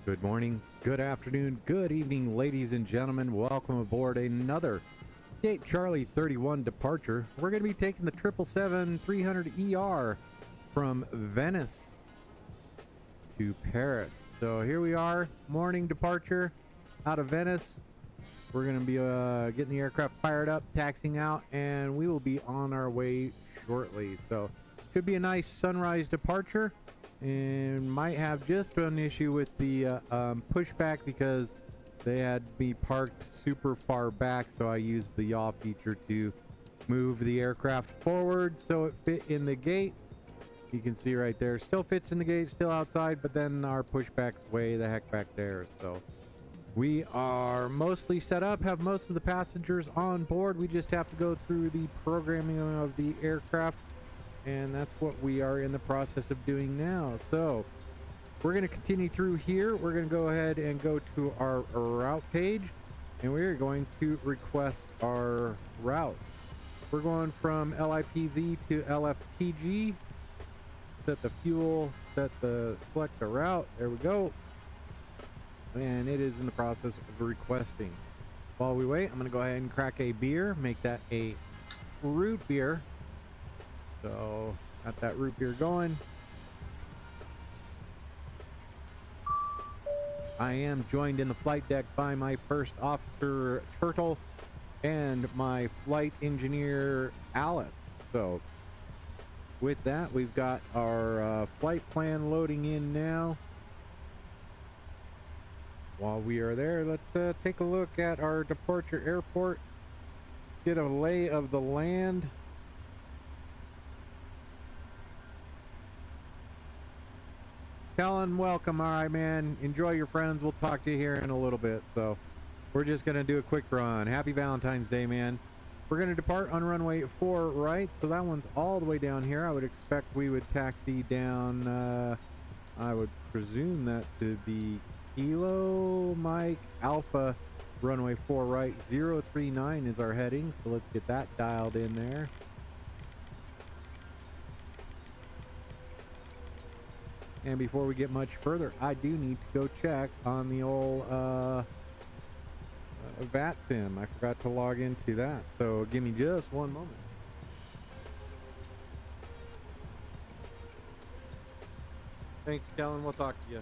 Good morning, good afternoon, good evening, ladies and gentlemen. Welcome aboard another Gate Charlie 31 departure. We're going to be taking the 777-300ER from Venice to Paris. So here we are, morning departure out of Venice. We're going to be getting the aircraft fired up, taxiing out, and we will be on our way shortly. So should be a nice sunrise departure. And might have just an issue with the pushback because they had me parked super far back, so I used the yaw feature to move the aircraft forward so it fit in the gate. You can see right there, still fits in the gate, still outside, but then our pushback's way the heck back there. So we are mostly set up, have most of the passengers on board. We just have to go through the programming of the aircraft, and that's what we are in the process of doing now. So we're going to continue through here. We're going to go ahead and go to our route page, and we're going to request our route. We're going from LIPZ to LFPG. Set the fuel, select the route. There we go. And it is in the process of requesting. While we wait, I'm going to go ahead and crack a beer, make that a root beer. So got that root beer going. I am joined in the flight deck by my first officer Turtle and my flight engineer Alice. So with that, we've got our flight plan loading in now. While we are there, let's take a look at our departure airport, get a lay of the land. Kellen, welcome. All right, man. Enjoy your friends. We'll talk to you here in a little bit. So we're just going to do a quick run. Happy Valentine's Day, man. We're going to depart on runway 4 right. So that one's all the way down here. I would expect we would taxi down. I would presume that to be Kilo Mike Alpha runway 4 right. 039 is our heading. So let's get that dialed in there. And before we get much further, I do need to go check on the old VAT sim. I forgot to log into that. So give me just one moment. Thanks, Kellen. We'll talk to you.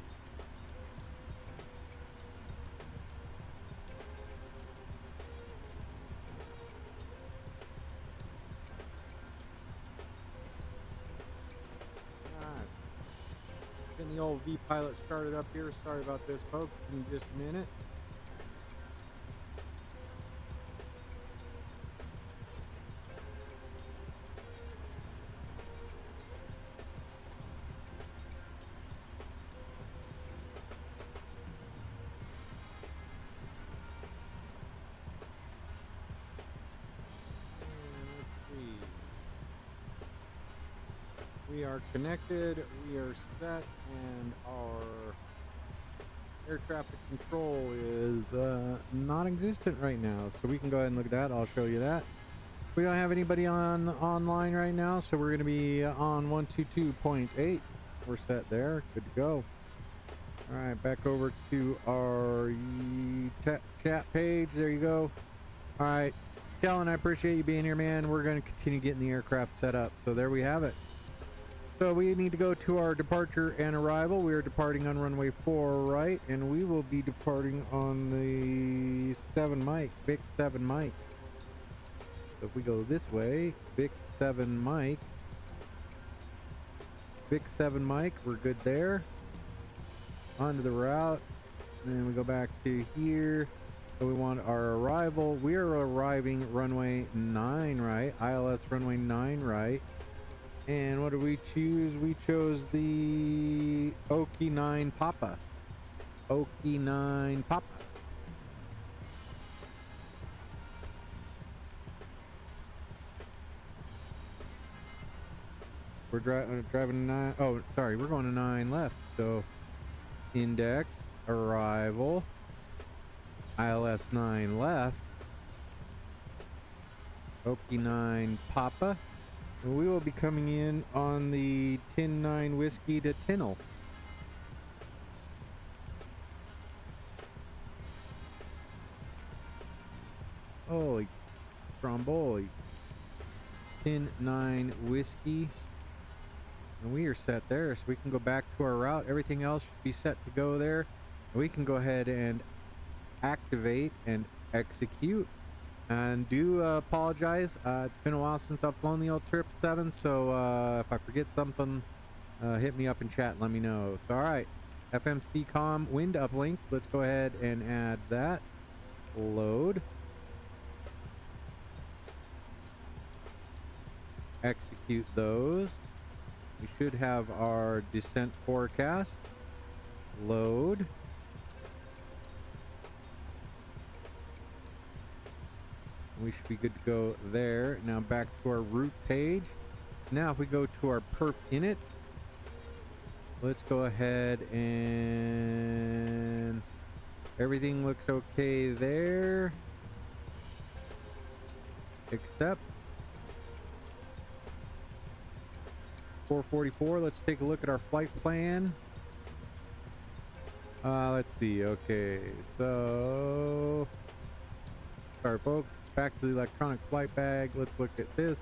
Getting the old vPilot started up here. Sorry about this, folks. Give me just a minute. We are connected, we are set, and our air traffic control is non-existent right now. So we can go ahead and look at that. I'll show you that. We don't have anybody online right now, so we're going to be on 122.8. We're set there. Good to go. All right, back over to our chat page. There you go. All right, Kellen, I appreciate you being here, man. We're going to continue getting the aircraft set up. So there we have it. So we need to go to our departure and arrival. We are departing on runway 4 right, and we will be departing on the 7 Mike, Vic 7 Mike. So if we go this way, Vic 7 Mike, Vic 7 Mike, we're good there. Onto the route, and then we go back to here. So we want our arrival. We are arriving runway 9 right, ILS runway 9 right. And what did we choose? We chose the Oki 9 Papa. Oki 9 Papa. We're driving 9. Oh, sorry. We're going to 9 left. So index, arrival, ILS 9 left, Oki 9 Papa. We will be coming in on the 10-9 whiskey to Tinnel. Holy Stromboli. 10-9 whiskey. And we are set there, so we can go back to our route. Everything else should be set to go there. We can go ahead and activate and execute. And do apologize. It's been a while since I've flown the old 777, so if I forget something, hit me up in chat and let me know. So, all right. FMC COM wind uplink. Let's go ahead and add that. Load. Execute those. We should have our descent forecast. Load. We should be good to go there. Now back to our route page. Now if we go to our perf init, let's go ahead and everything looks okay there. Except 444. Let's take a look at our flight plan. Let's see. Okay, so sorry folks, back to the electronic flight bag. Let's look at this.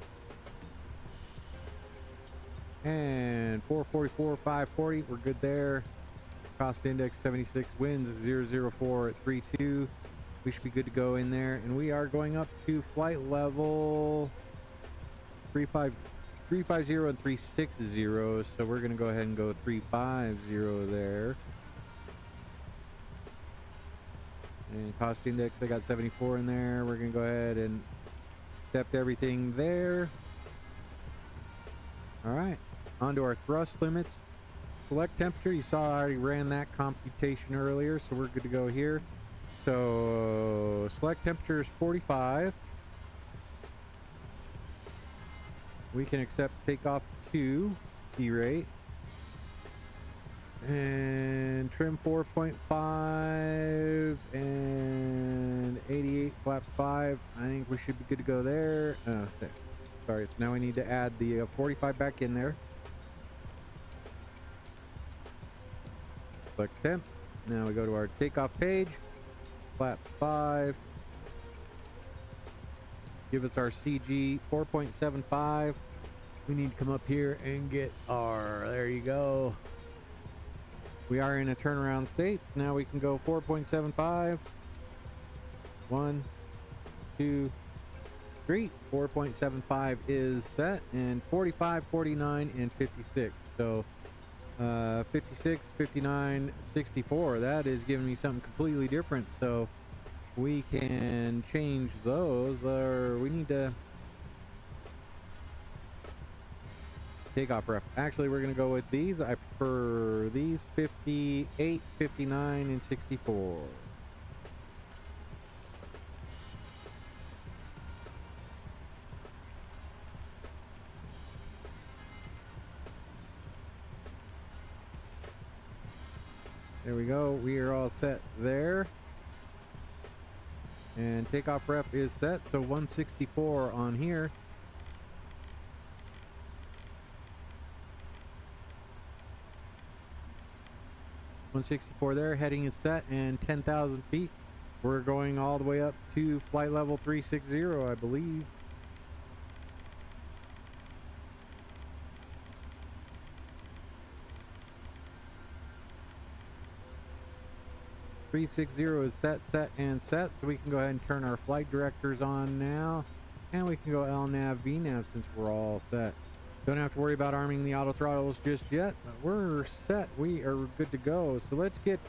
And 444, 540, we're good there. Cost index 76, winds 004 at 32. We should be good to go in there. And we are going up to flight level 350 and 360. So we're going to go ahead and go 350 there. And cost index, I got 74 in there. We're going to go ahead and accept everything there. All right, on to our thrust limits. Select temperature, you saw I already ran that computation earlier, so we're good to go here. So select temperature is 45. We can accept takeoff 2 T rate. And trim 4.5 and 88 flaps 5. I think we should be good to go there. Oh, sorry, so now we need to add the 45 back in there. Select temp. Now we go to our takeoff page. Flaps 5. Give us our CG 4.75. We need to come up here and get our, there you go. We are in a turnaround state. So now we can go 4.75. 1, 2, 3. 4.75 is set, and 45, 49, and 56. So 56, 59, 64. That is giving me something completely different. So we can change those. Or we need to takeoff ref. Actually, we're going to go with these. I prefer these 58, 59, and 64. There we go. We are all set there. And takeoff rep is set. So 164 on here. 164 there, heading is set, and 10,000 feet. We're going all the way up to flight level 360, I believe. is set, and set. So we can go ahead and turn our flight directors on now. And we can go LNAV, VNAV since we're all set. Don't have to worry about arming the auto throttles just yet, but we're set. We are good to go. So let's get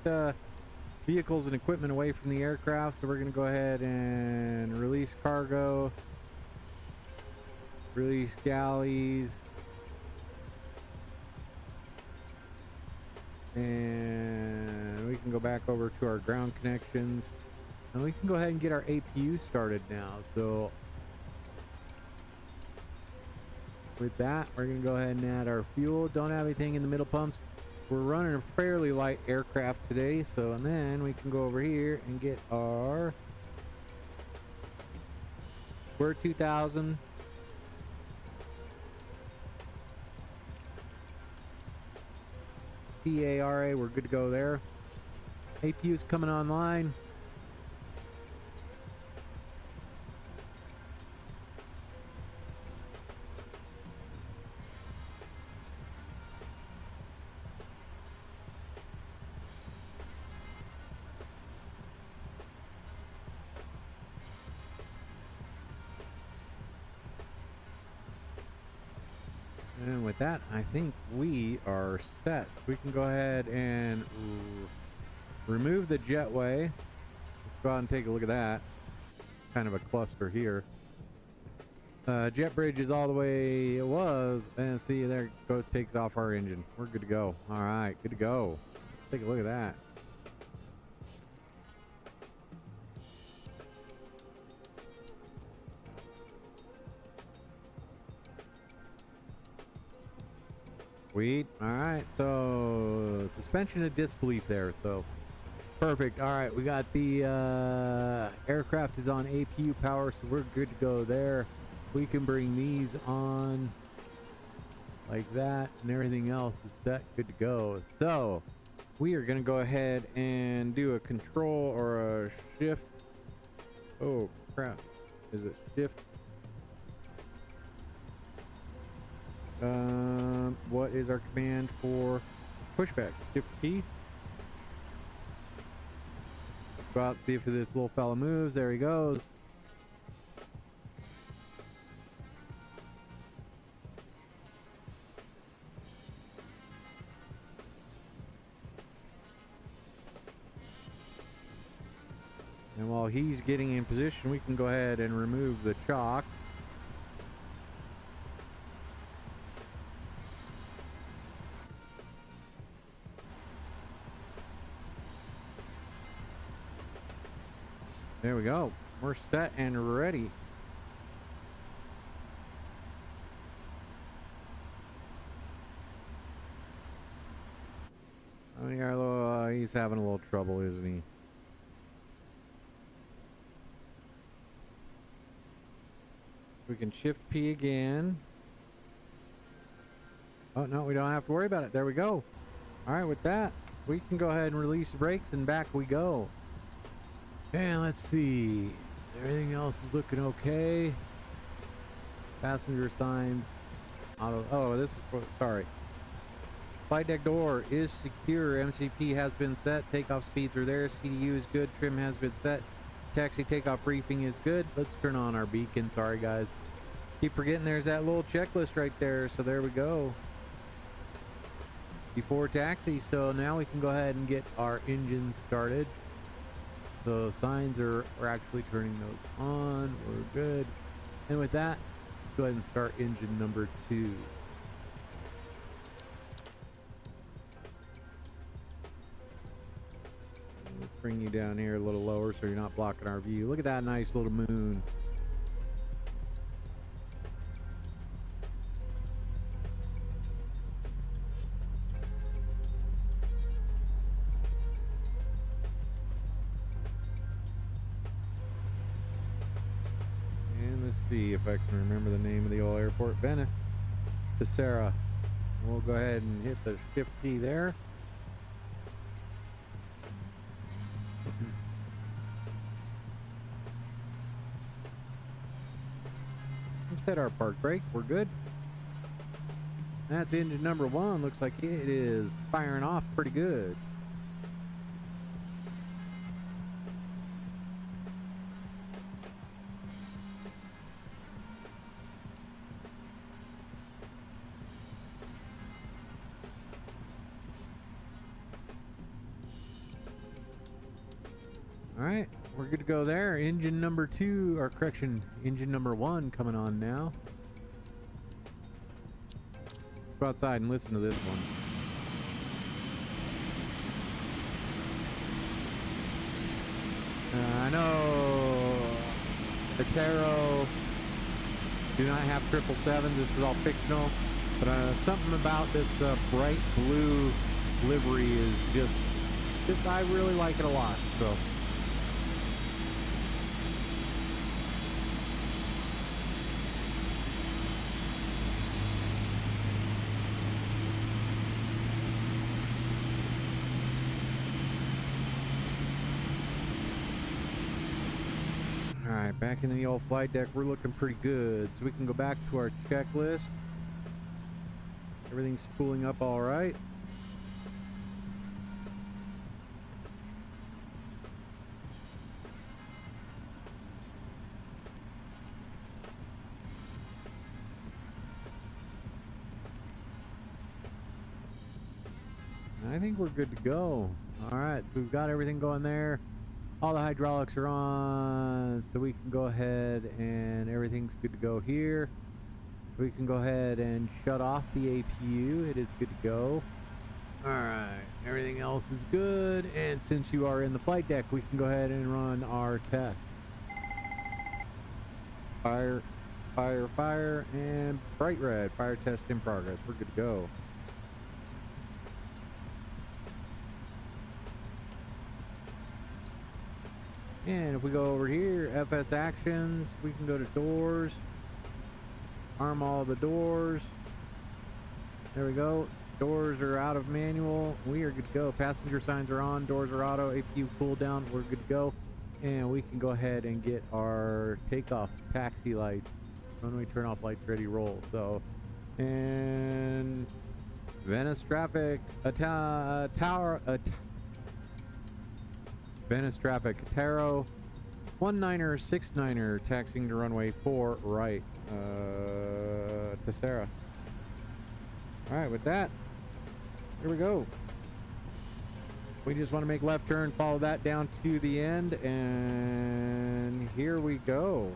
vehicles and equipment away from the aircraft. So we're going to go ahead and release cargo, release galleys, and we can go back over to our ground connections, and we can go ahead and get our APU started now. So with that, we're going to go ahead and add our fuel. Don't have anything in the middle pumps. We're running a fairly light aircraft today, so and then we can go over here and get our Square 2000 TARA. We're good to go there. APU's coming online. with that, I think we are set. We can go ahead and remove the jetway. Let's go out and take a look at that. Kind of a cluster here. Jet bridge is all the way it was, and see, there it goes, takes off our engine. We're good to go. All right, good to go. Take a look at that. Sweet. All right, so suspension of disbelief there, so perfect. All right, we got the aircraft is on APU power, so we're good to go there. We can bring these on like that, and everything else is set, good to go. So we are going to go ahead and do a control or a shift. Oh crap, is it shift? What is our command for pushback? Shift key. Go out and see if this little fella moves. There he goes. And while he's getting in position, we can go ahead and remove the chock. There we go. We're set and ready. I mean, our little, he's having a little trouble, isn't he? We can shift P again. Oh, no, we don't have to worry about it. There we go. All right, with that, we can go ahead and release the brakes, and back we go. And let's see. Everything else is looking okay. Passenger signs. Auto. Oh, this is sorry. Flight deck door is secure. MCP has been set. Takeoff speeds are there. CDU is good. Trim has been set. Taxi takeoff briefing is good. Let's turn on our beacon. Sorry, guys. Keep forgetting there's that little checklist right there. So there we go. Before taxi. So now we can go ahead and get our engine started. So signs are, we're actually turning those on. We're good. And with that, let's go ahead and start engine number 2. Let's bring you down here a little lower so you're not blocking our view. Look at that nice little moon. See if I can remember the name of the old airport. Venice to Sarah. We'll go ahead and hit the shift key there. Let's hit our park brake. We're good. That's engine number 1. Looks like it is firing off pretty good. All right, we're good to go there. Engine number 2, or correction, engine number 1 coming on now. Go outside and listen to this one. I know the Taro do not have 777s. This is all fictional, but something about this bright blue livery is just I really like it a lot. So. Alright, back into the old flight deck. We're looking pretty good. So we can go back to our checklist. Everything's spooling up all right. I think we're good to go. All right, so we've got everything going there. All the hydraulics are on, so we can go ahead and everything's good to go here. We can go ahead and shut off the APU. It is good to go. All right, everything else is good. And since you are in the flight deck, we can go ahead and run our test. Fire, fire, fire, and bright red. Fire test in progress. We're good to go. And if we go over here, FS actions, we can go to doors. Arm all the doors. There we go. Doors are out of manual. We are good to go. Passenger signs are on. Doors are auto. APU cool down. We're good to go. And we can go ahead and get our takeoff taxi lights. Runway turn off lights ready roll. So, and Venice traffic. Venice traffic. Taro 1969er taxiing to runway 4 right. Tessera. All right, with that, here we go. We just want to make left turn, follow that down to the end, and here we go.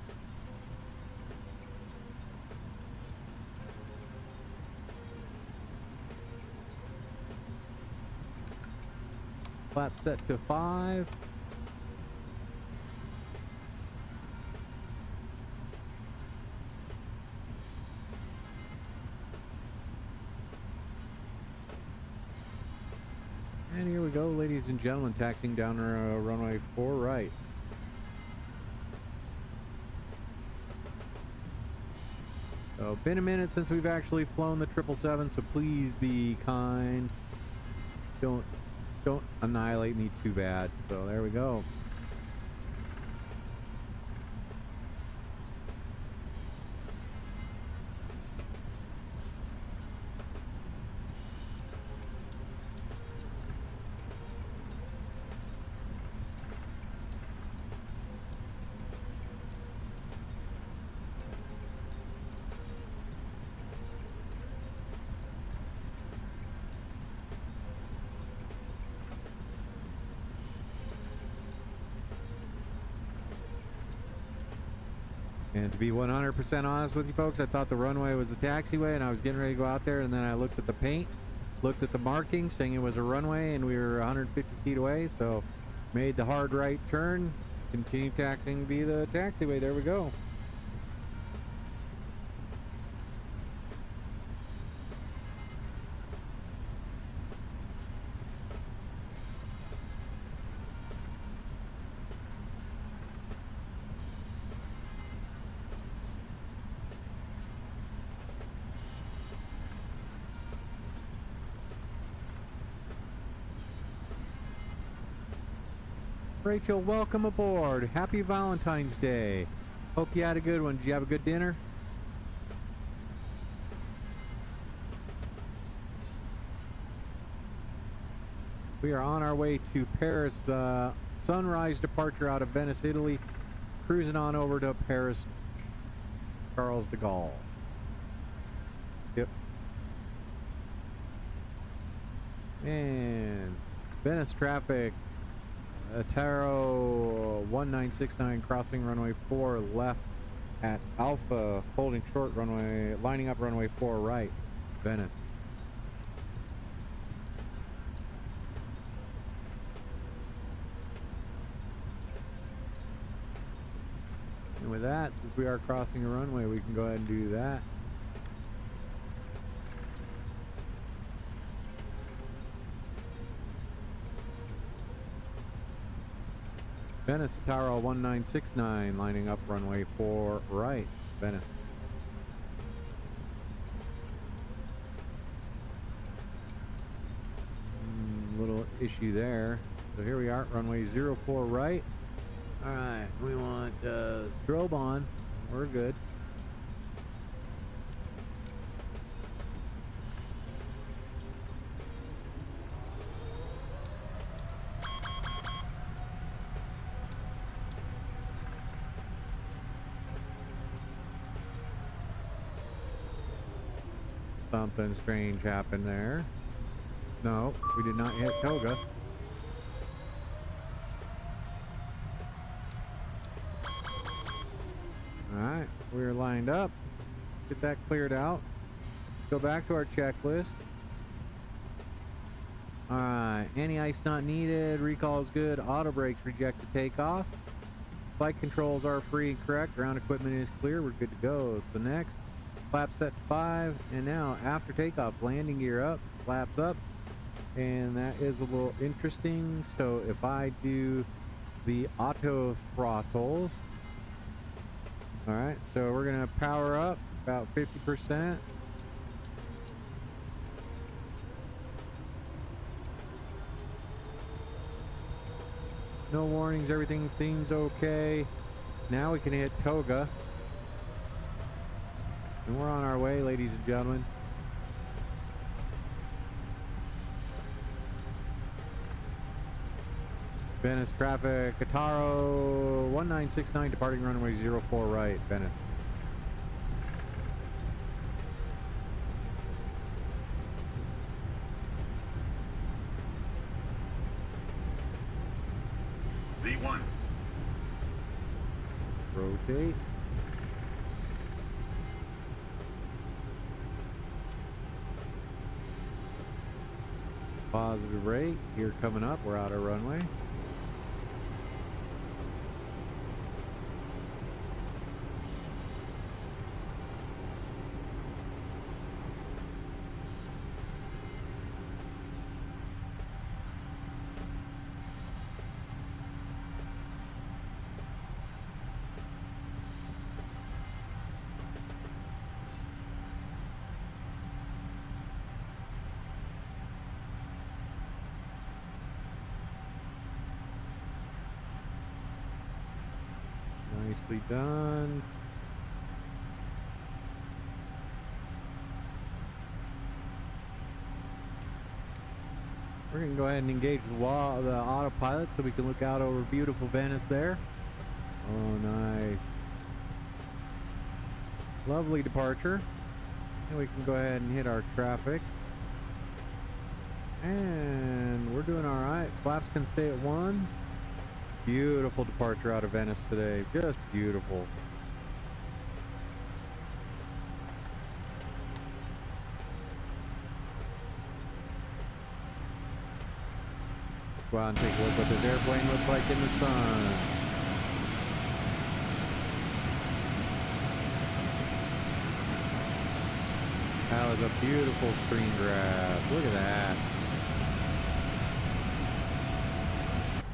Flap set to 5. And here we go, ladies and gentlemen, taxiing down runway 4 right. So, been a minute since we've actually flown the 777, so please be kind. Don't annihilate me too bad. So there we go. And to be 100% honest with you folks, I thought the runway was the taxiway, and I was getting ready to go out there, and then I looked at the paint, looked at the marking saying it was a runway, and we were 150 feet away, so made the hard right turn, continued taxiing via the taxiway. There we go. Rachel, welcome aboard. Happy Valentine's Day. Hope you had a good one. Did you have a good dinner? We are on our way to Paris. Sunrise departure out of Venice, Italy. Cruising on over to Paris, Charles de Gaulle. Yep. And Venice traffic. Taro 1969 crossing runway 4 left at Alpha, holding short runway, lining up runway 4 right, Venice. And with that, since we are crossing a runway, we can go ahead and do that. Venice, Taro 1969, lining up runway 4 right, Venice. Little issue there. So here we are, runway 04 right. All right, we want strobe on. We're good. Something strange happened there. No, we did not hit Toga. Alright, we're lined up. Get that cleared out. Let's go back to our checklist. Alright, anti-ice not needed. Recall is good. Auto brakes rejected takeoff. Flight controls are free and correct. Ground equipment is clear. We're good to go. So next, flap set to 5. And now, after takeoff, landing gear up, flaps up. And that is a little interesting. So if I do the auto throttles, all right, so we're gonna power up about 50%. No warnings, everything seems okay. Now we can hit Toga. And we're on our way, ladies and gentlemen. Venice traffic, Ataro 1969 departing runway 04 right, Venice. V1. Rotate. Positive rate, gear coming up, we're out of runway. Nicely done. We're going to go ahead and engage the autopilot so we can look out over beautiful Venice there. Oh, nice. Lovely departure. And we can go ahead and hit our traffic. And we're doing all right. Flaps can stay at 1. Beautiful departure out of Venice today. Just beautiful. Go out and take a look what this airplane looks like in the sun. That was a beautiful screen grab. Look at that.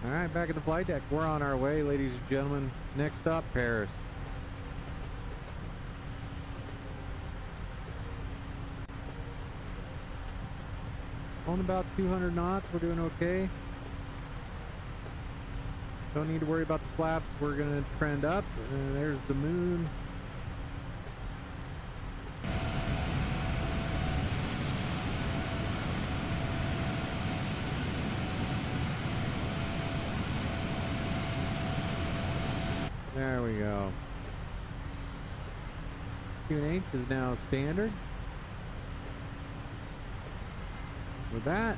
All right, back at the flight deck. We're on our way, ladies and gentlemen. Next stop, Paris. On about 200 knots, we're doing okay. Don't need to worry about the flaps. We're gonna trend up, and there's the moon. There we go. Q&H is now standard. With that,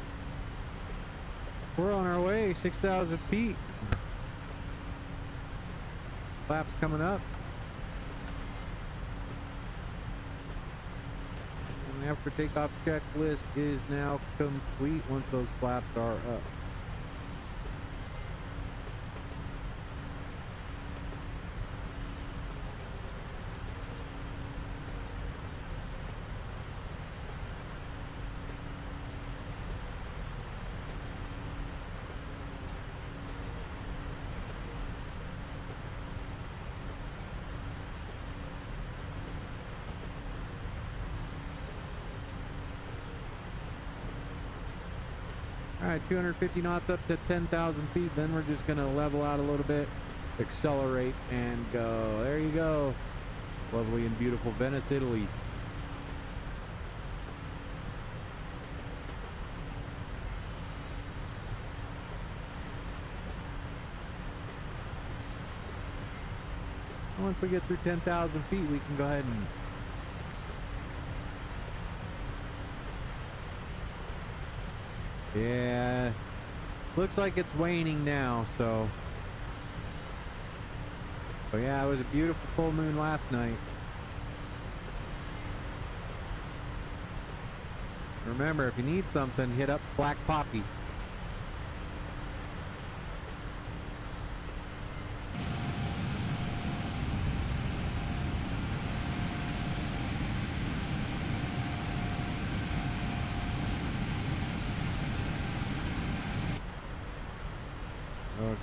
we're on our way, 6,000 feet. Flaps coming up. And after takeoff checklist is now complete once those flaps are up. All right, 250 knots up to 10,000 feet. Then we're just going to level out a little bit, accelerate, and go. There you go. Lovely and beautiful Venice, Italy. Once we get through 10,000 feet, we can go ahead and Yeah, looks like it's waning now, so. But yeah, it was a beautiful full moon last night. Remember, if you need something, hit up Black Poppy.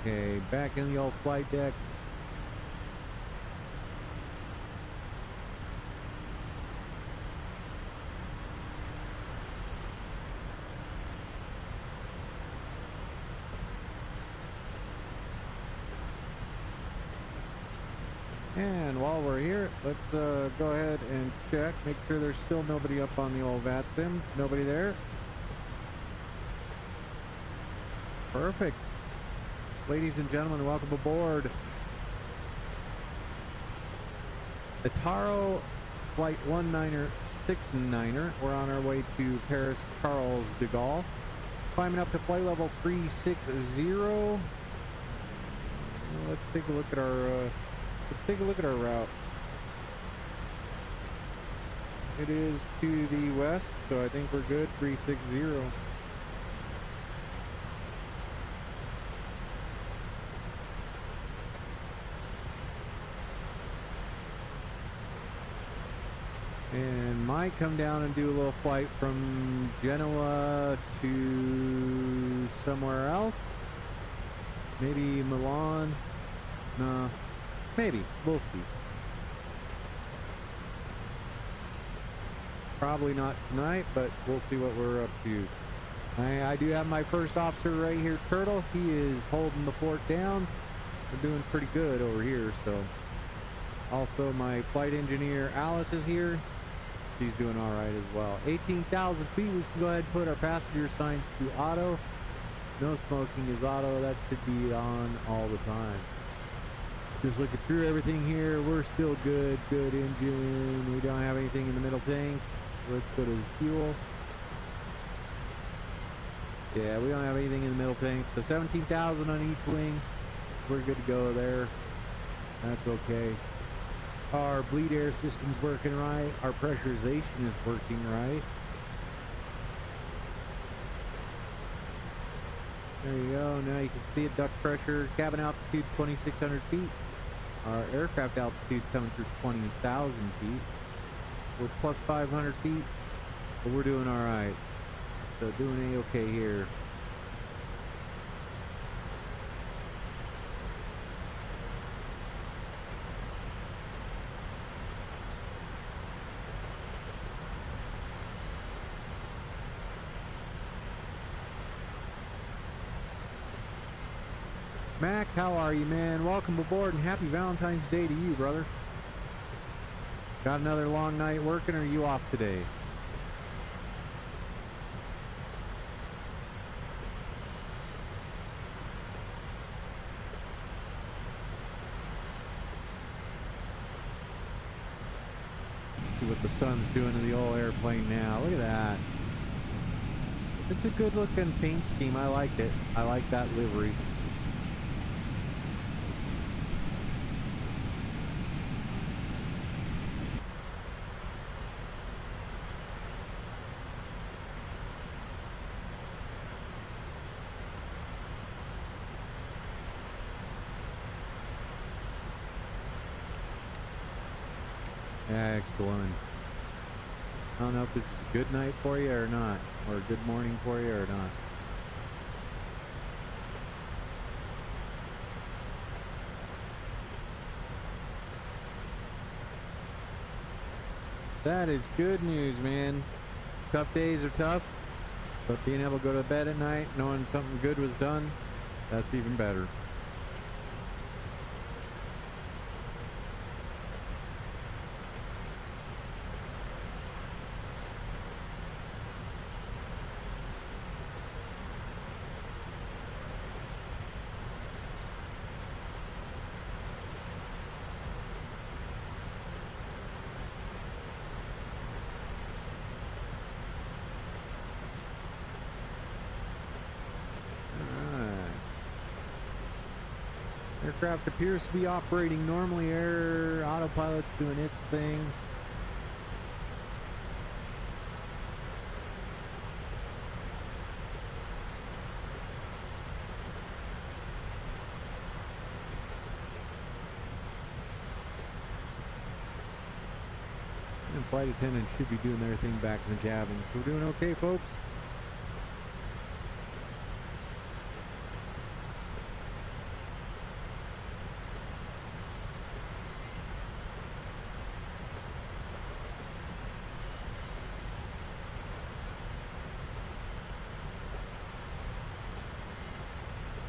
Okay, back in the old flight deck. And while we're here, let's go ahead and check, make sure there's still nobody up on the old VATSIM. Nobody there. Perfect. Ladies and gentlemen, welcome aboard. Ataro Flight 1969er. We're on our way to Paris Charles de Gaulle. Climbing up to flight level 360. Let's take a look at our route. It is to the west, so I think we're good. 360. And might come down and do a little flight from Genoa to somewhere else. Maybe Milan. No, maybe. We'll see. Probably not tonight, but we'll see what we're up to. I do have my first officer right here, Turtle. He is holding the fort down. We're doing pretty good over here, so. Also, my flight engineer, Alice, is here. She's doing all right as well. 18,000 feet. We can go ahead and put our passenger signs to auto. No smoking is auto. That should be on all the time. Just looking through everything here. We're still good. Good engine. We don't have anything in the middle tanks. Let's go to the fuel. Yeah, we don't have anything in the middle tanks. So 17,000 on each wing. We're good to go there. That's okay. Our bleed air system's working right. Our pressurization is working right. There you go. Now you can see it. Duct pressure, cabin altitude 2,600 feet. Our aircraft altitude coming through 20,000 feet. We're plus 500 feet, but we're doing all right. So doing A-okay here. Mac, how are you, man? Welcome aboard and happy Valentine's Day to you, brother. Got another long night working, or are you off today? See what the sun's doing to the old airplane now. Look at that. It's a good looking paint scheme. I like it. I like that livery. Excellent. I don't know if this is a good night for you or not, or a good morning for you or not. That is good news, man. Tough days are tough, but being able to go to bed at night knowing something good was done, that's even better. Aircraft appears to be operating normally. Air autopilot's doing its thing. And flight attendants should be doing their thing back in the cabin. So we're doing okay, folks.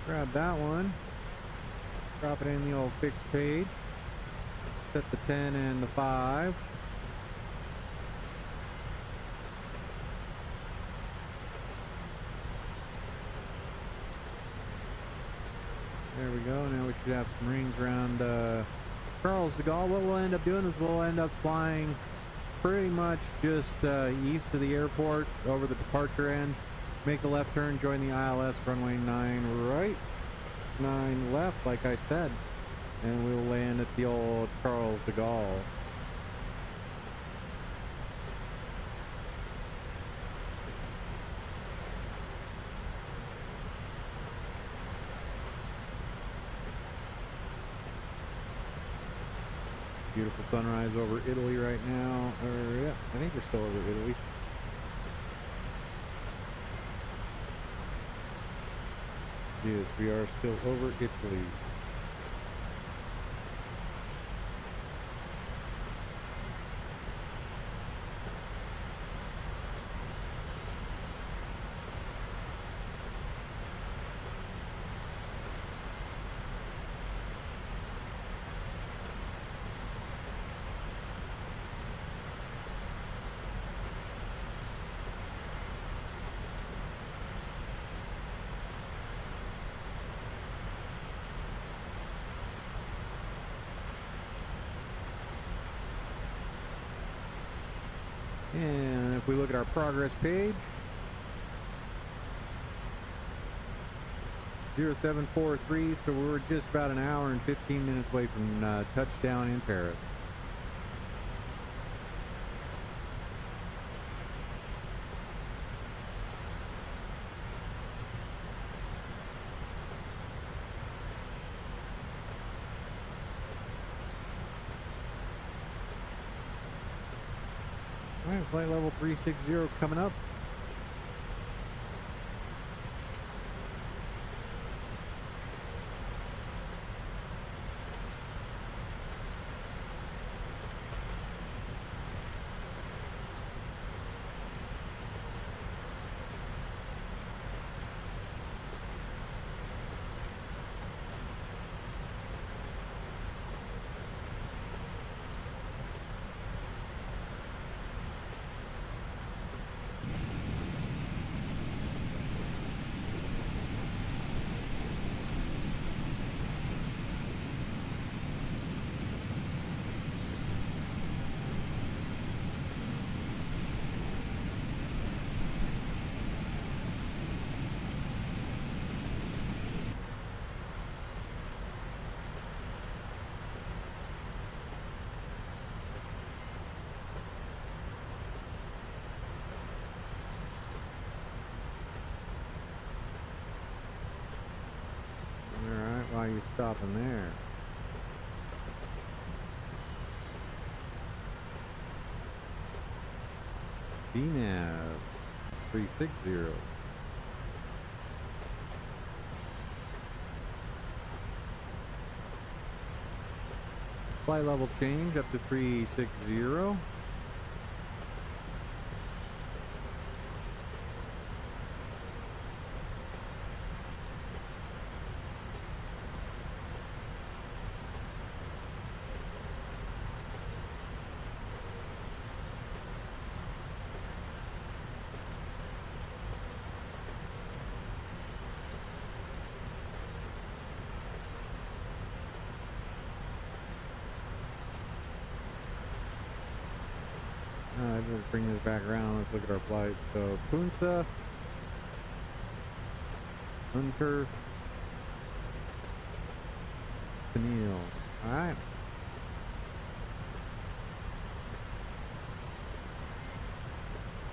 Grab that one, drop it in the old fixed page, set the 10 and the 5. There we go. Now we should have some rings around Charles de Gaulle. What we'll end up doing is we'll end up flying pretty much just east of the airport over the departure end. Make the left turn, join the ILS, runway 9 right, 9 left, like I said, and we'll land at the old Charles de Gaulle. Beautiful sunrise over Italy right now, or yeah, I think we're still over Italy. Yes, we are still over Italy. And if we look at our progress page, 0743, so we're just about an hour and 15 minutes away from touchdown in Paris. Alright, flight level 360 coming up. Why are you stopping there? VNAV 360. Flight level change up to 360. Let's bring this back around. Let's look at our flight. So Punta, Hunter, Tennille. All right.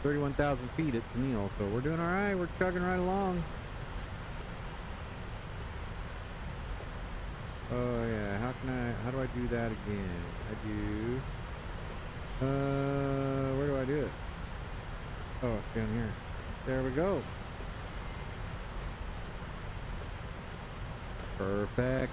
$31,000 feet at Tennille, so we're doing all right. We're chugging right along. Oh yeah, how do I do that again? I do, where do I do it? Oh, it's down here. There we go. Perfect.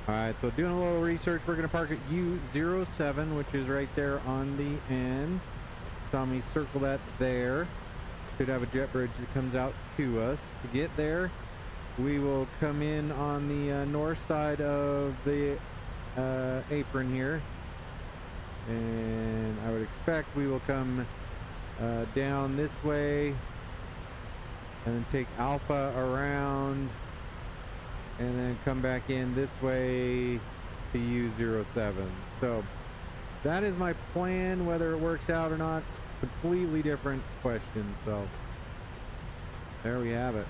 Alright, so doing a little research, we're going to park at U07, which is right there on the end. Saw me circle that there. Should have a jet bridge that comes out to us. To get there, we will come in on the north side of the apron here. And I would expect we will come down this way and then take Alpha around and then come back in this way to U07. So that is my plan. Whether it works out or not, completely different question. So there we have it.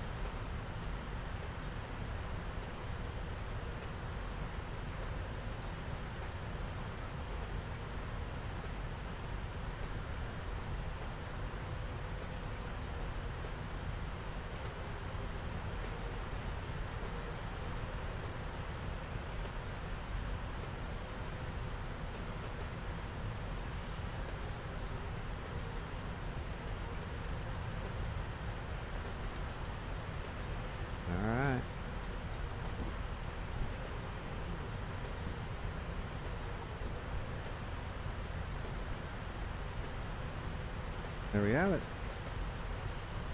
There we have it.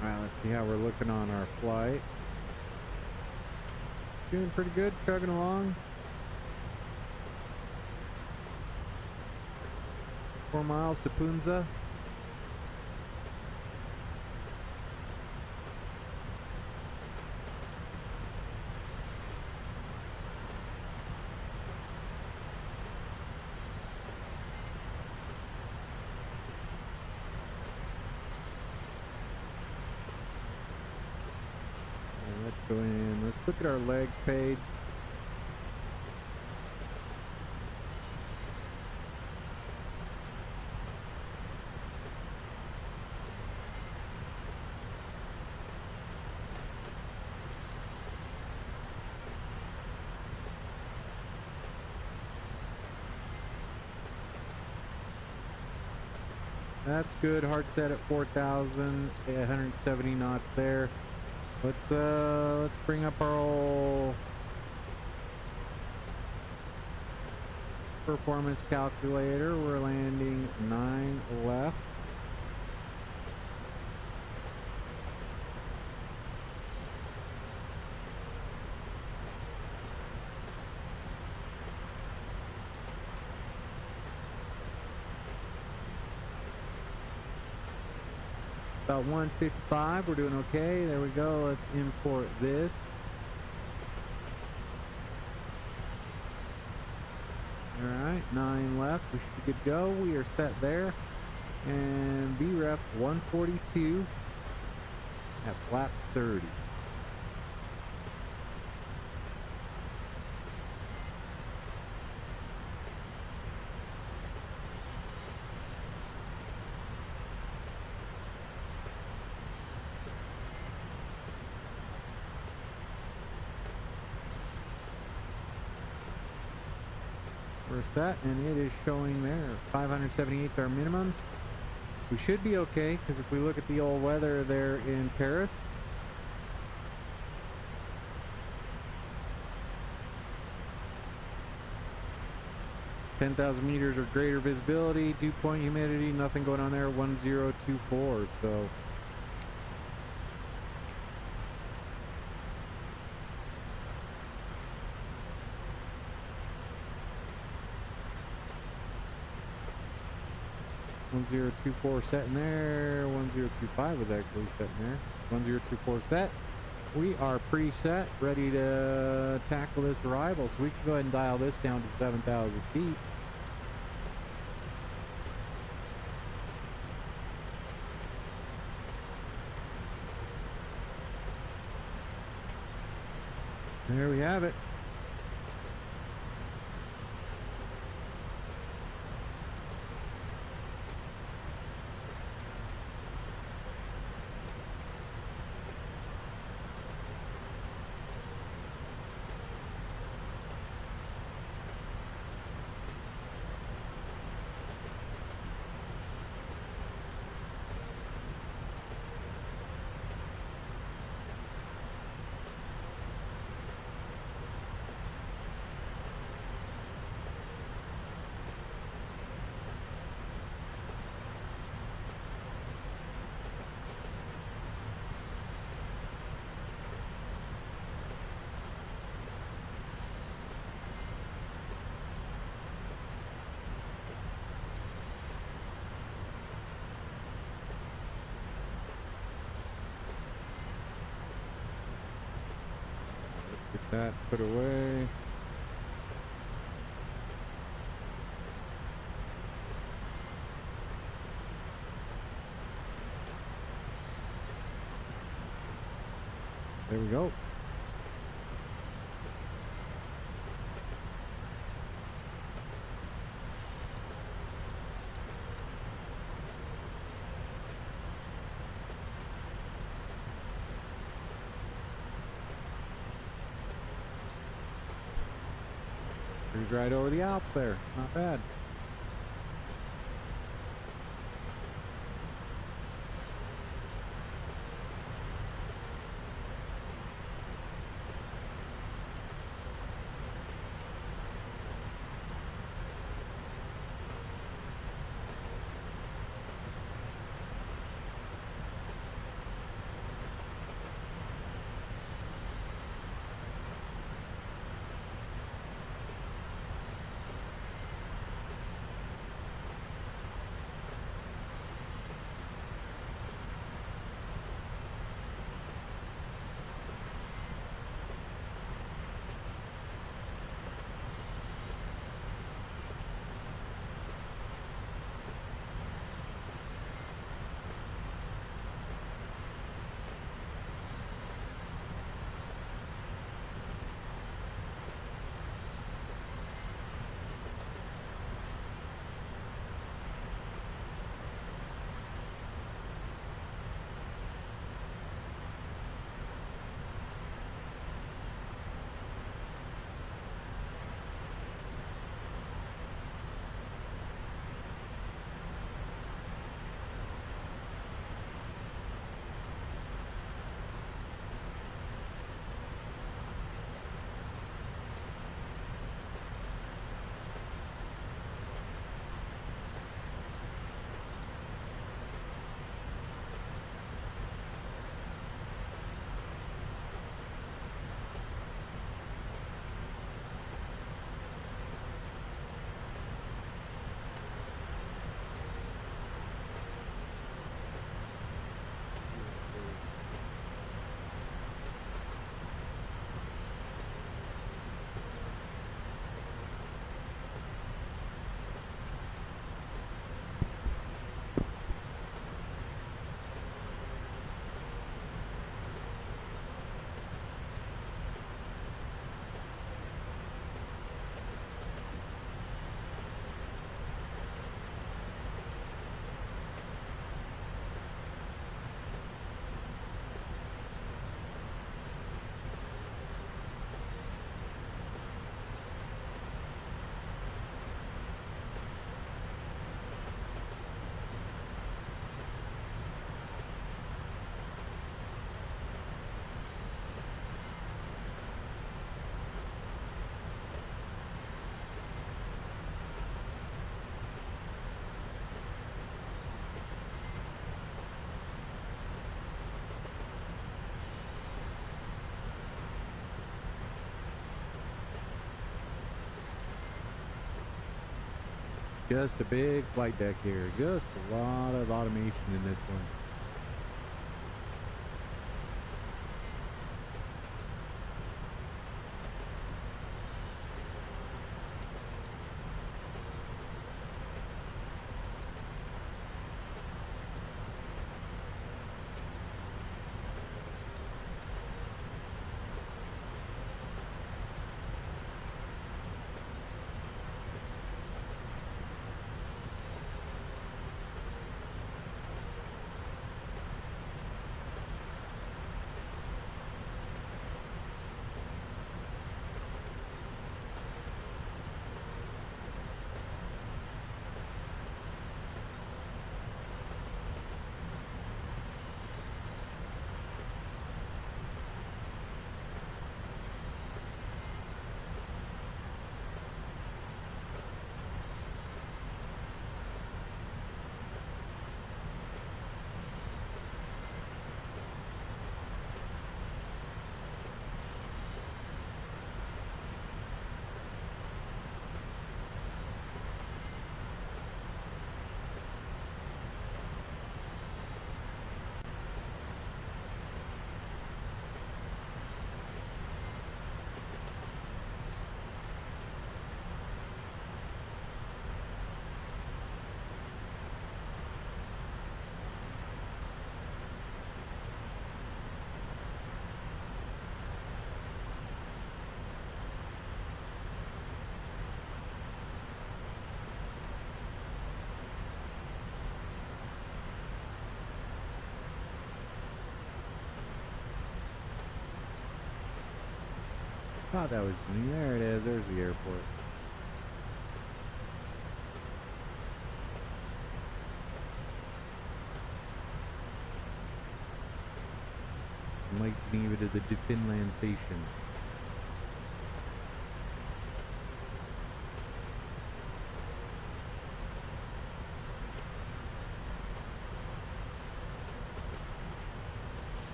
All right, let's see how we're looking on our flight. Doing pretty good, chugging along. 4 miles to Punza. Go in. Let's look at our legs page. That's good. Hard set at 4,870 knots there. Let's bring up our old performance calculator. We're landing 9 left. About 155, we're doing okay. There we go. Let's import this. All right, 9 left. We should be good to go. We are set there. And BREF 142 at flaps 30. We're set, and it is showing there 578 are minimums. We should be okay, because if we look at the old weather there in Paris, (10,000 meters or greater visibility, dew point humidity, nothing going on there, 1024. So (1024) set in there. 1025 was actually set in there. 1024 set. We are preset, ready to tackle this arrival. So we can go ahead and dial this down to 7,000 feet. There we have it. That put away. There we go. Cruise right over the Alps there. Not bad. Just a big flight deck here. Just a lot of automation in this one. Thought that was me. There it is. There's the airport. From Lake Geneva to the Finland station.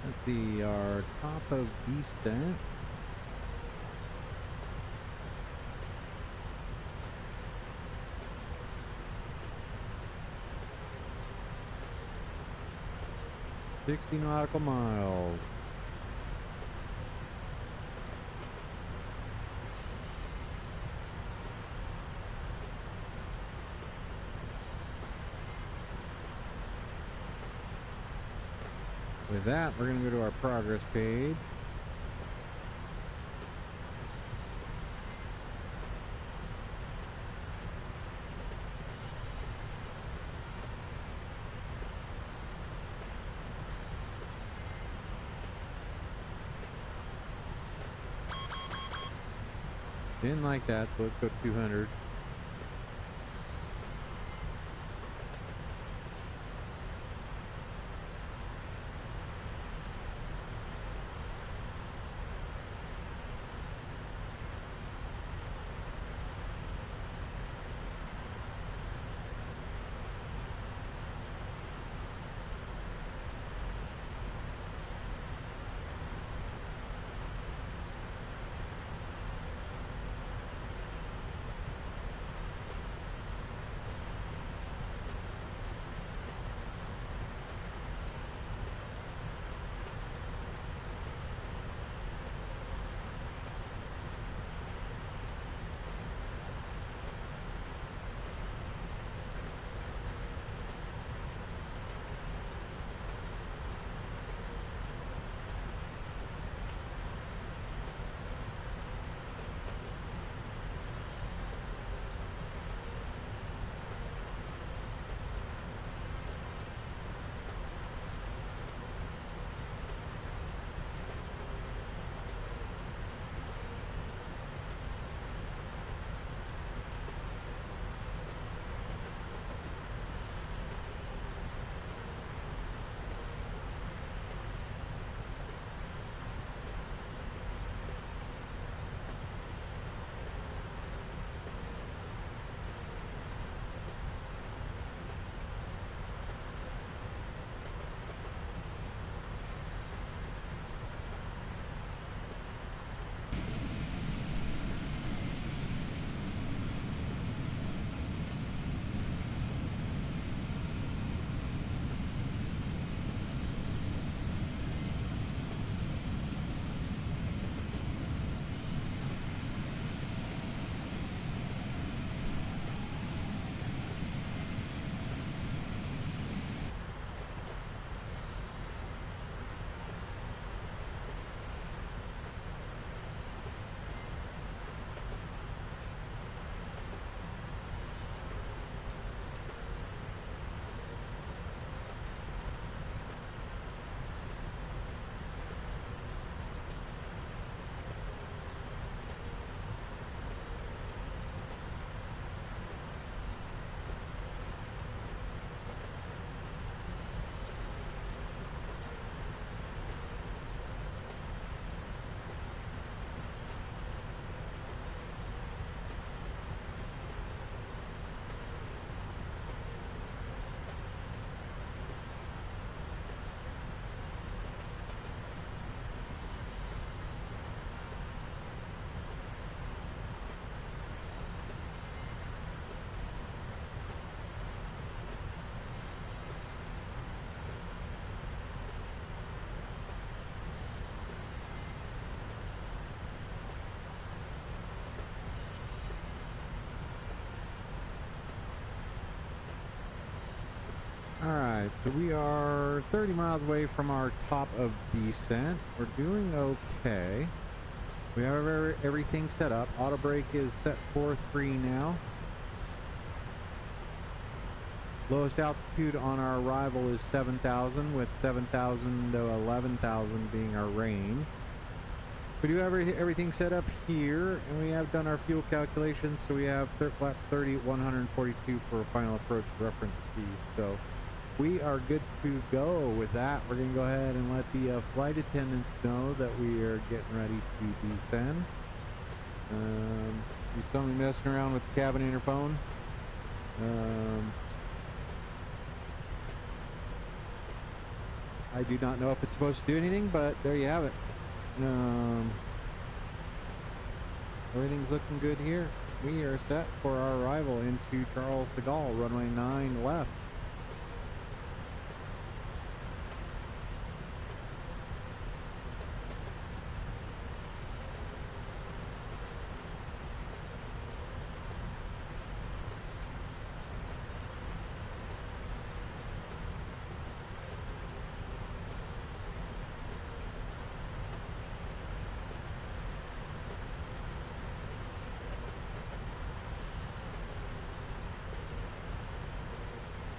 Let's see, our top of descent. $60 nautical miles. With that, we're going to go to our progress page. Didn't like that, so let's go 200. Alright, so we are 30 miles away from our top of descent. We're doing okay. We have everything set up. Auto brake is set for 3 now. Lowest altitude on our arrival is 7,000, with 7,000 to 11,000 being our range. We do have everything set up here, and we have done our fuel calculations, so we have flaps 30 at 142 for a final approach reference speed. So we are good to go with that. We're going to go ahead and let the flight attendants know that we are getting ready to descend. You saw me messing around with the cabin interphone. I do not know if it's supposed to do anything, but there you have it. Everything's looking good here. We are set for our arrival into Charles de Gaulle, runway 9 left.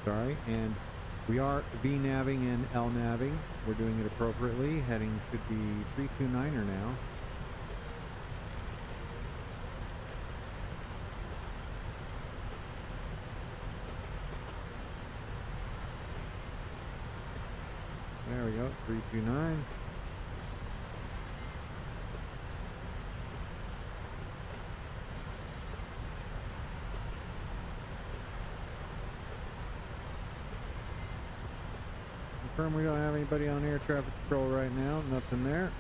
Sorry, and we are V-navving and L-navving. We're doing it appropriately. Heading should be 329er now. There we go, 329. Confirm we don't have anybody on air traffic control right now. Nothing there.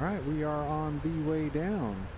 All right, we are on the way down.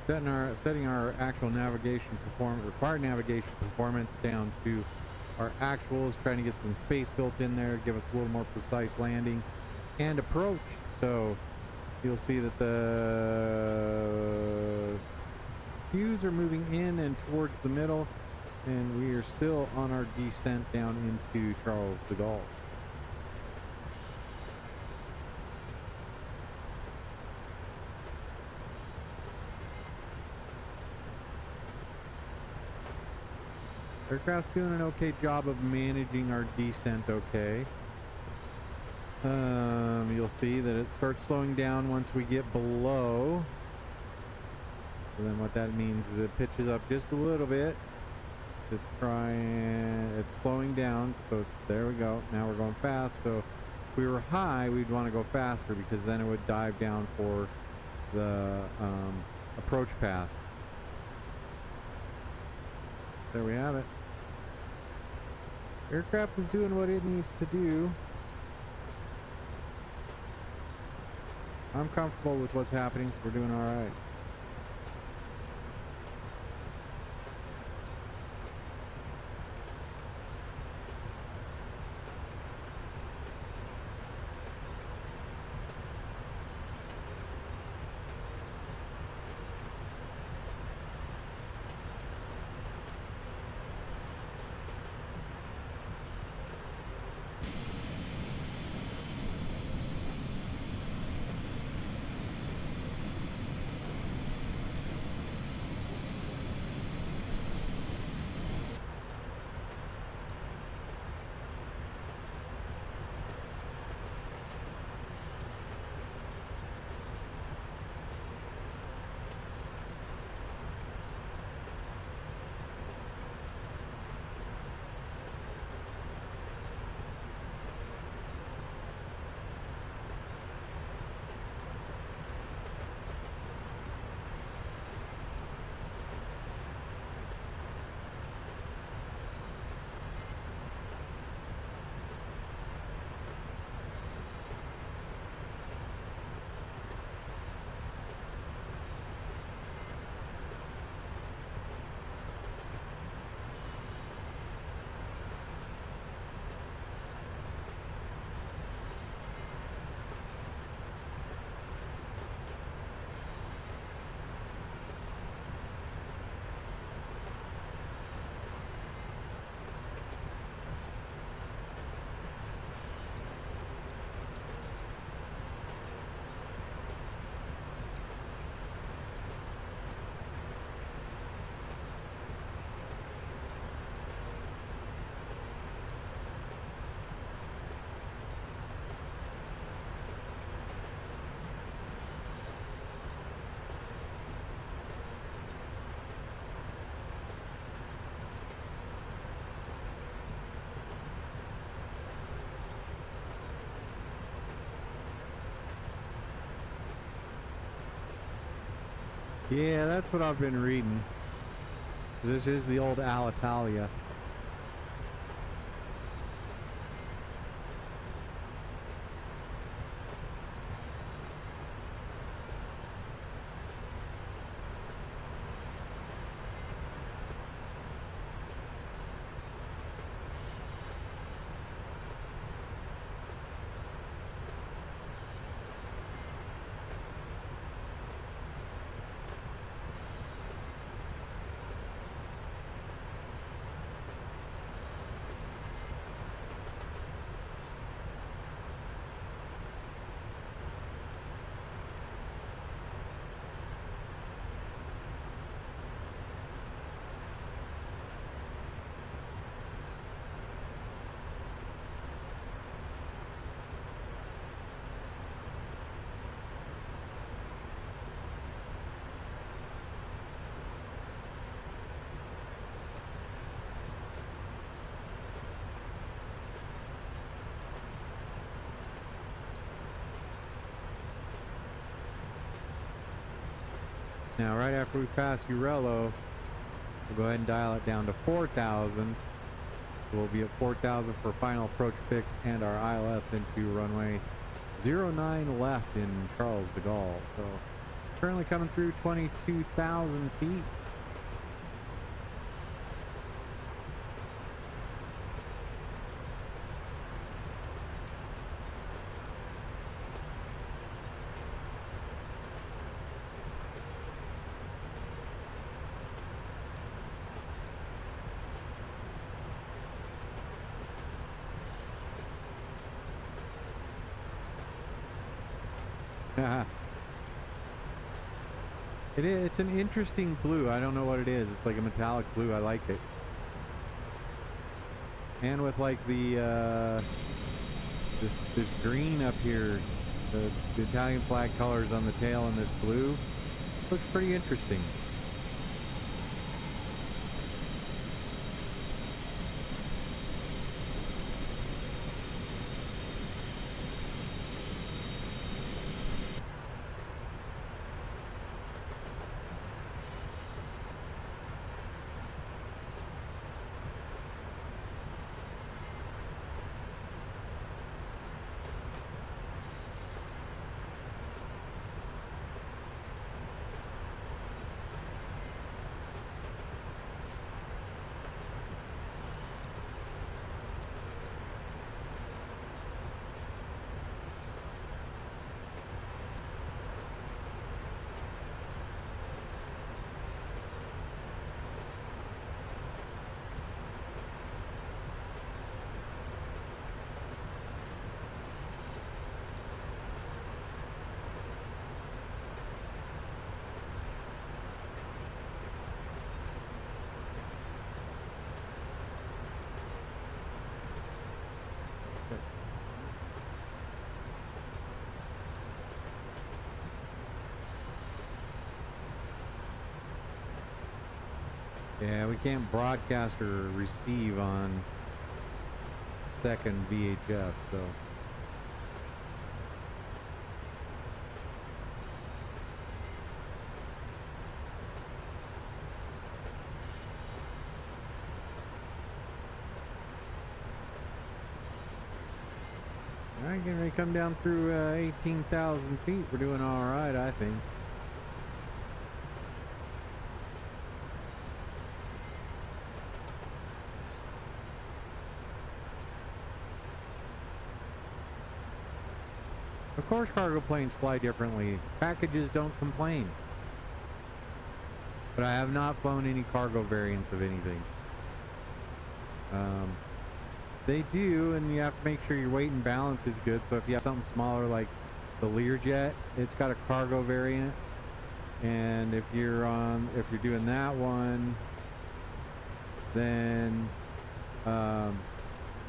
setting our actual navigation required navigation performance down to our actuals, trying to get some space built in there, give us a little more precise landing and approach. So you'll see that the cues are moving in and towards the middle, and we are still on our descent down into Charles de Gaulle. Aircraft's doing an okay job of managing our descent okay. You'll see that it starts slowing down once we get below. So then what that means is it pitches up just a little bit to try, and it's slowing down. So it's, there we go. Now we're going fast. So if we were high, we'd want to go faster because then it would dive down for the approach path. There we have it. Aircraft is doing what it needs to do. I'm comfortable with what's happening, so we're doing all right. Yeah, that's what I've been reading. This is the old Alitalia. Now, right after we pass Urello, we'll go ahead and dial it down to 4,000. We'll be at 4,000 for final approach fix and our ILS into runway 09 left in Charles de Gaulle. So Currently coming through 22,000 feet. It's an interesting blue. I don't know what it is. It's like a metallic blue. I like it. And with like the this green up here, the Italian flag colors on the tail and this blue, looks pretty interesting. Yeah, we can't broadcast or receive on second VHF, so. All right, getting ready to come down through 18,000 feet. We're doing all right, I think. Of course, cargo planes fly differently. Packages don't complain. But I have not flown any cargo variants of anything. They do, and you have to make sure your weight and balance is good. So if you have something smaller like the Learjet, it's got a cargo variant. And if you're doing that one, then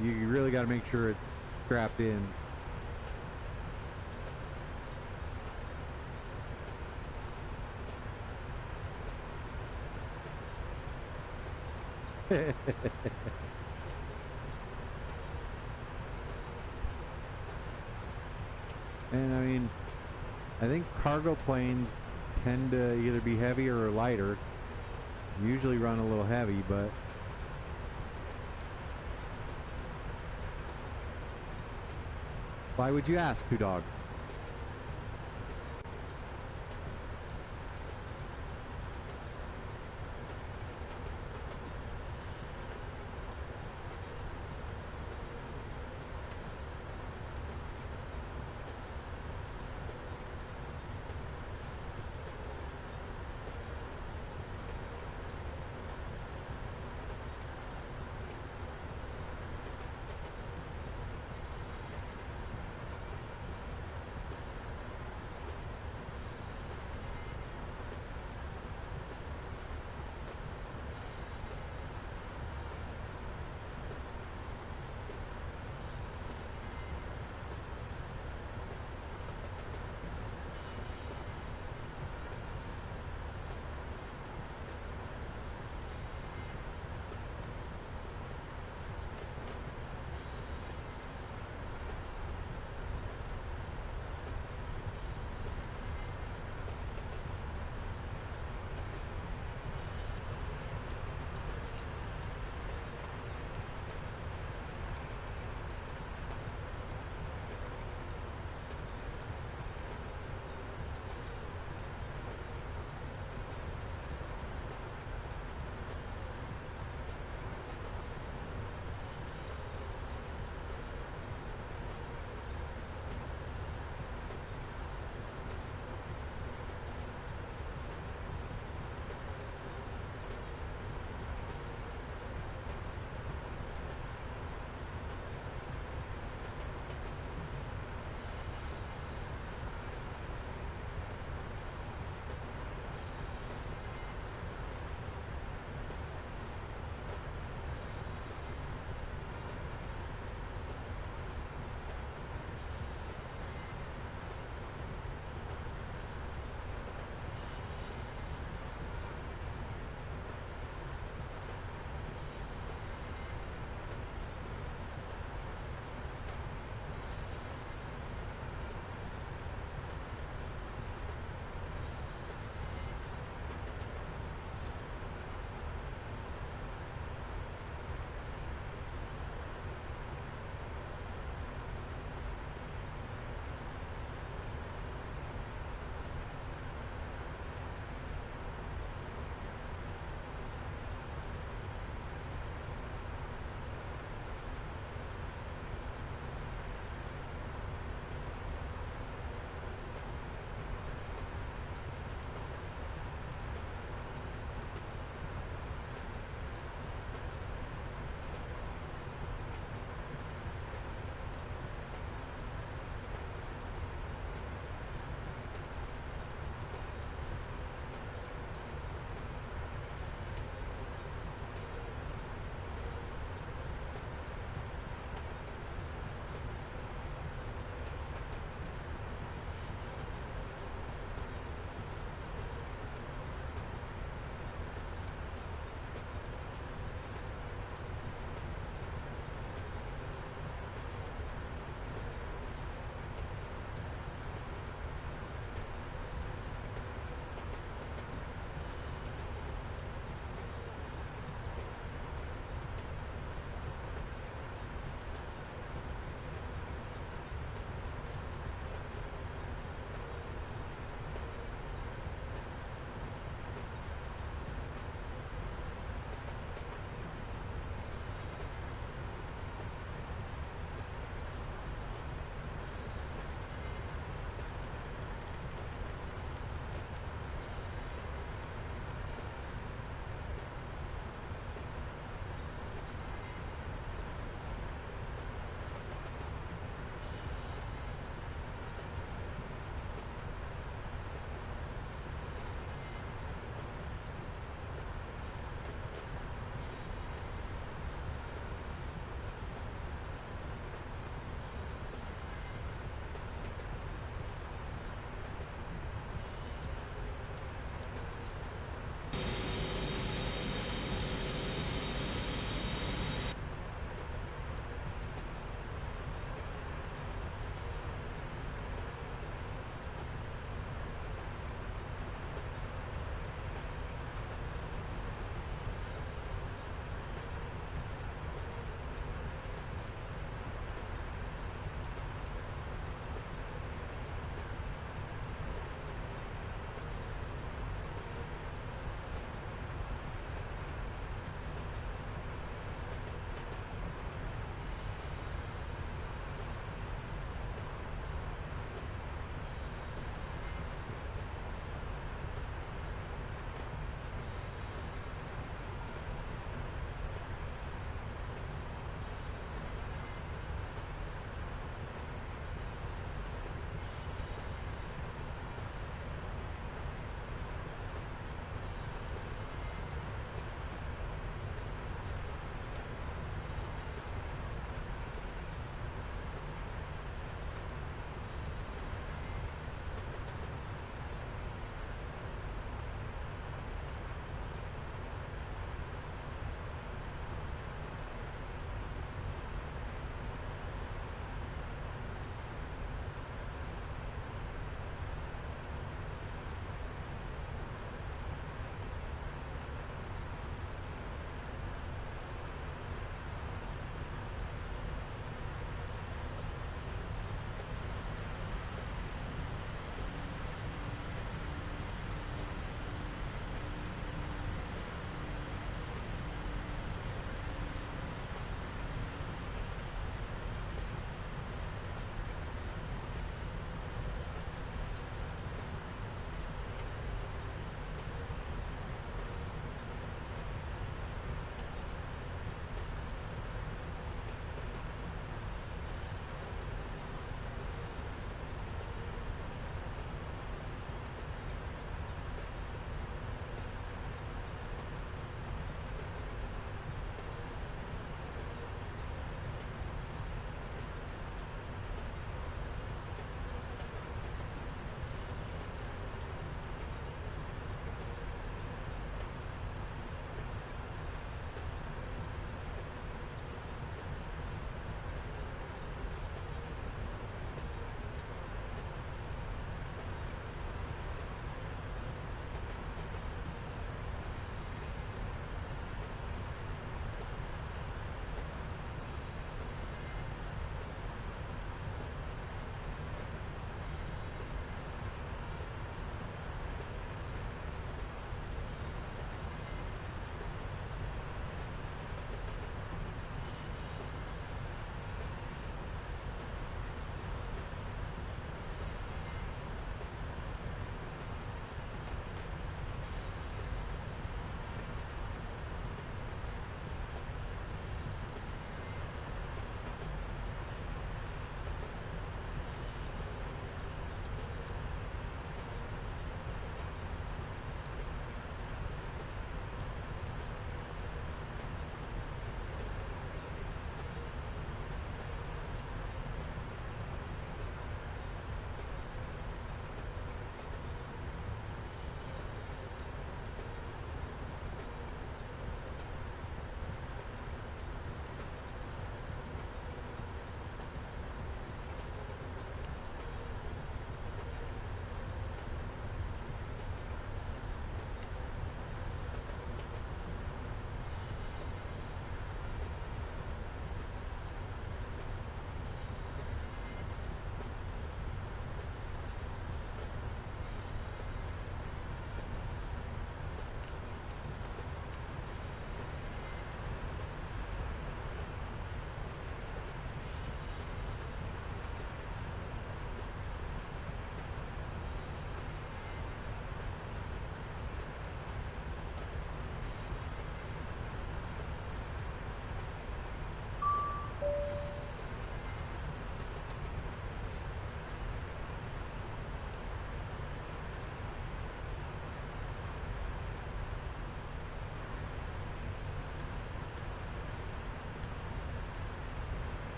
you really got to make sure it's strapped in. And I mean, I think cargo planes tend to either be heavier or lighter. Usually run a little heavy, but why would you ask, Poo Dog?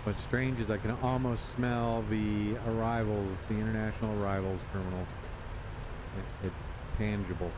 What's strange is I can almost smell the arrivals, the international arrivals terminal. It's tangible.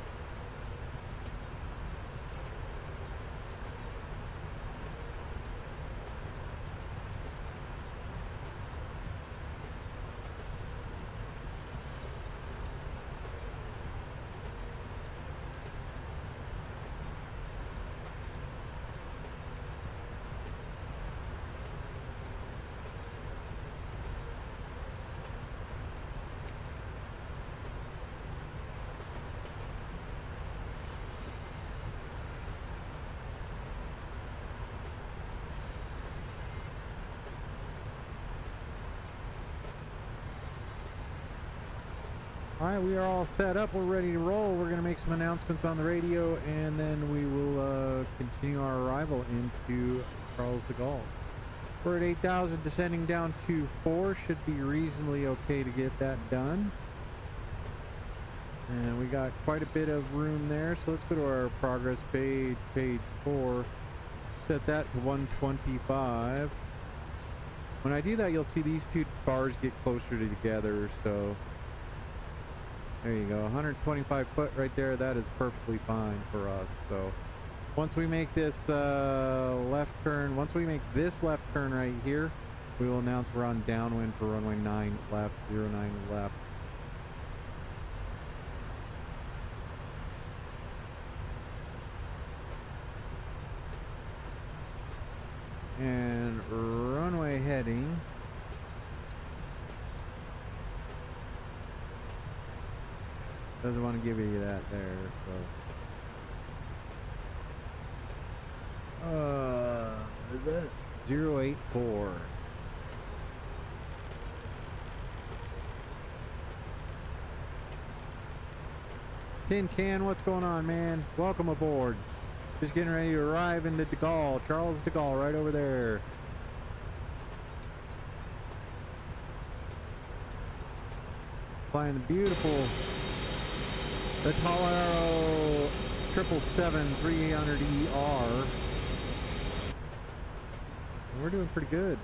All right, we are all set up. We're ready to roll. We're going to make some announcements on the radio, and then we will continue our arrival into Charles de Gaulle. We're at 8,000, descending down to 4. Should be reasonably okay to get that done. And we got quite a bit of room there, so let's go to our progress page, page 4. Set that to 125. When I do that, you'll see these two bars get closer together, so there you go, 125 foot right there. That is perfectly fine for us. So once we make this left turn, once we make this left turn right here, we will announce we're on downwind for runway 9 left, 09 left. And runway heading. Doesn't want to give you that there, so. Is that 084? Tin Can, what's going on, man? Welcome aboard. Just getting ready to arrive into de Gaulle, Charles de Gaulle, right over there. Flying the beautiful the Talaro 777-300ER. We're doing pretty good.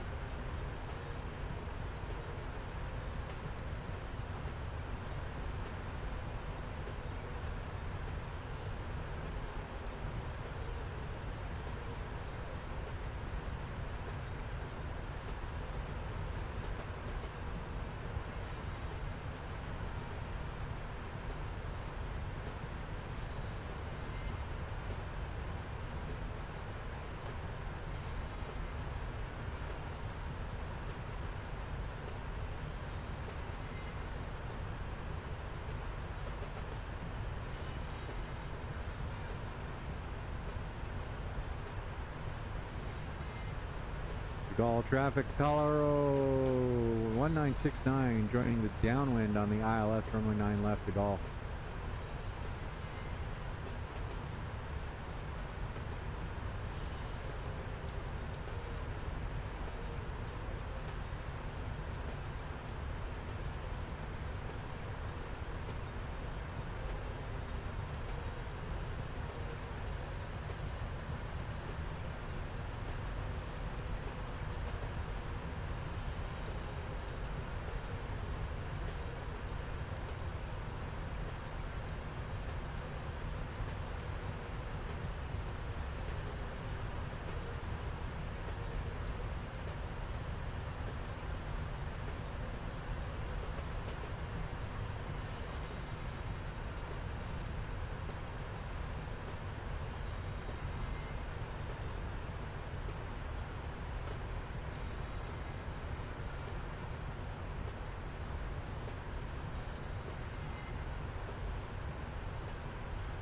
Gaulle traffic, Colorado 1969 joining the downwind on the ILS runway 9 left to Gaulle.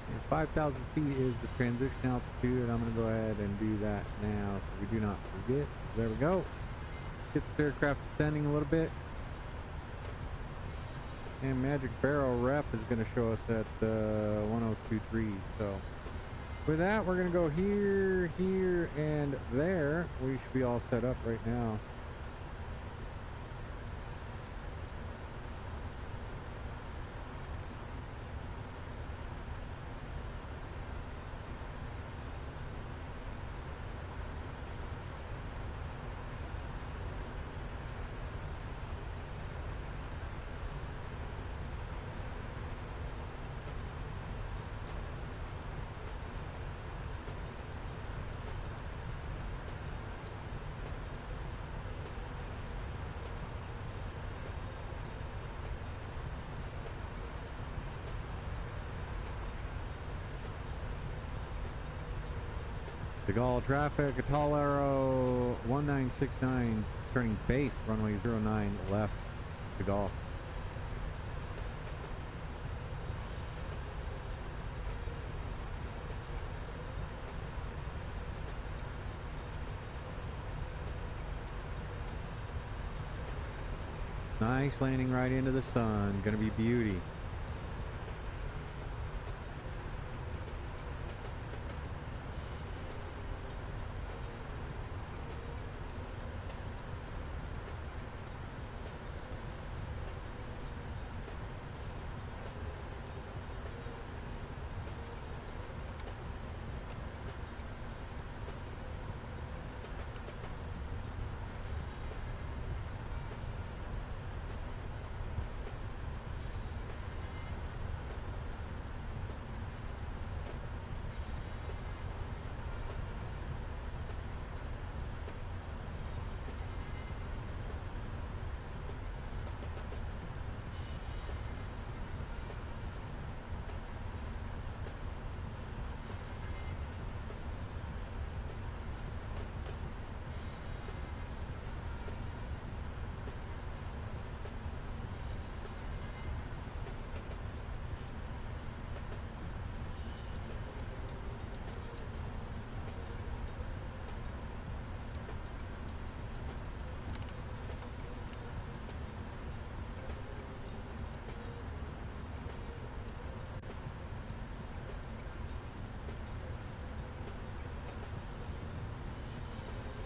And 5,000 feet is the transition altitude, and I'm going to go ahead and do that now so we do not forget. There we go. Get this aircraft descending a little bit. And Magic Barrel ref is going to show us at 1023. So with that, we're going to go here, here, and there. We should be all set up right now. De Gaulle traffic, a tall arrow 1969, turning base, runway 09 left, De Gaulle. Nice landing right into the sun, gonna be beauty.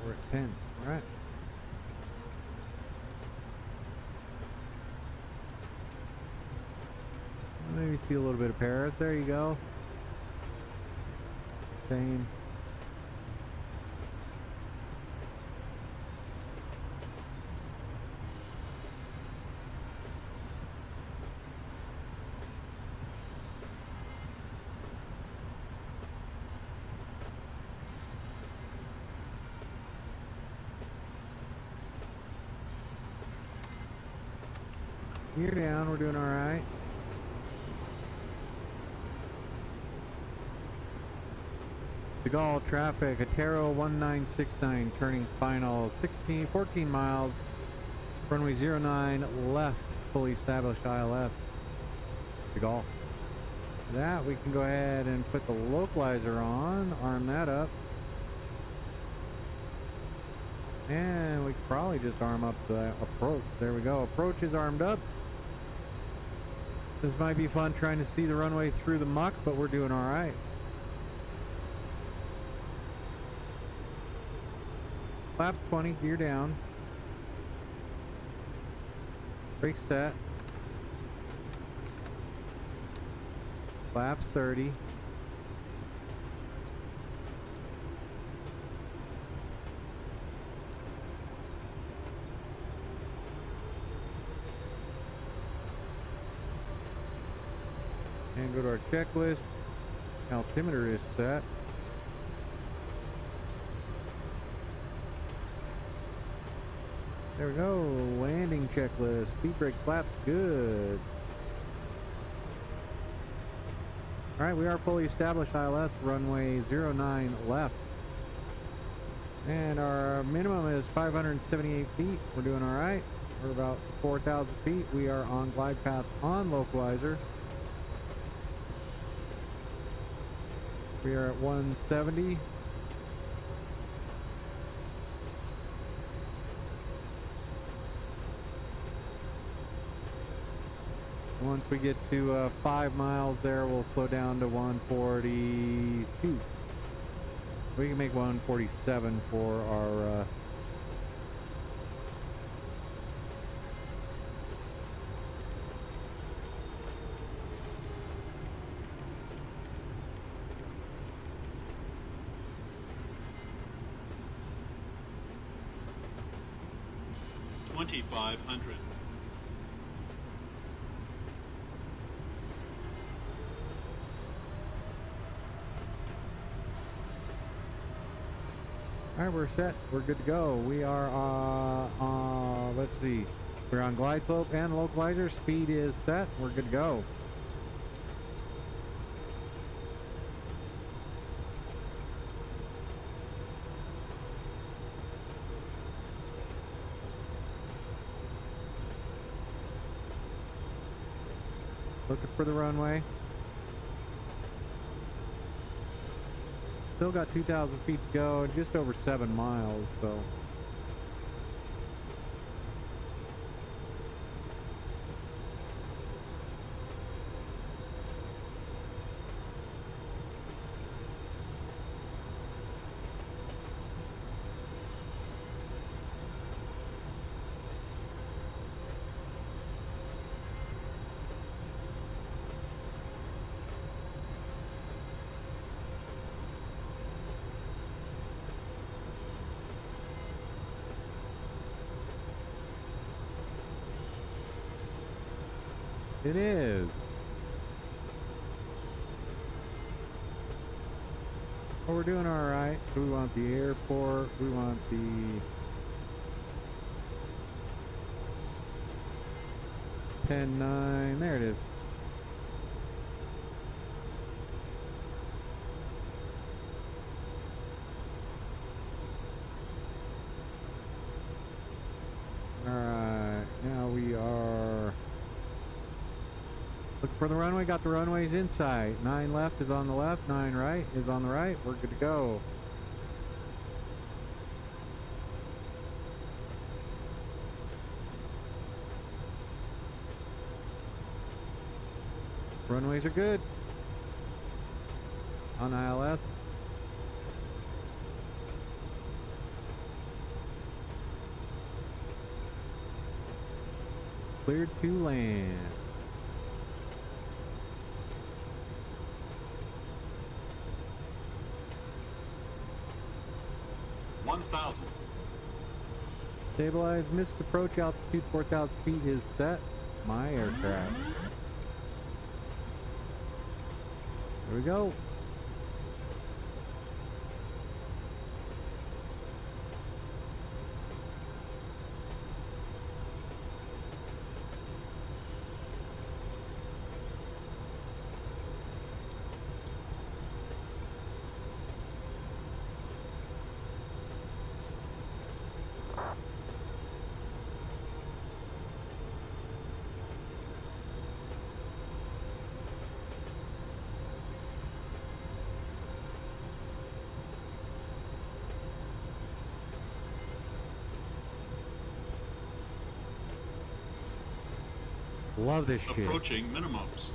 We're at 10. All right. Maybe see a little bit of Paris. There you go. Same. Gear down, we're doing all right. De Gaulle traffic, Atero 1969, turning final 14 miles, runway 09 left, fully established ILS. De Gaulle. That we can go ahead and put the localizer on, arm that up. And we could probably just arm up the approach. There we go. Approach is armed up. This might be fun trying to see the runway through the muck, but we're doing all right. Flaps 20, gear down. Brake set. Flaps 30. And go to our checklist. Altimeter is set. There we go. Landing checklist. Speed brake flaps good. Alright, we are fully established ILS, runway 09 left. And our minimum is 578 feet. We're doing alright. We're about 4,000 feet. We are on glide path on localizer. We are at 170. Once we get to 5 miles there, we'll slow down to 142. We can make 147 for our $2,500. All right, we're set. We're good to go. We are, let's see. We're on glide slope and localizer. Speed is set. We're good to go. Looking for the runway. Still got 2,000 feet to go, just over 7 miles, so. It is. Well, we're doing all right. We want the airport. We want the (10-9). There it is. All right. Now we are looking for the runway. Got the runways in sight. 9 left is on the left. 9 right is on the right. We're good to go. Runways are good. On ILS. Cleared to land. Stabilize. Missed approach altitude 4,000 feet is set. My aircraft. Here we go. Love this shit. Approaching minimums.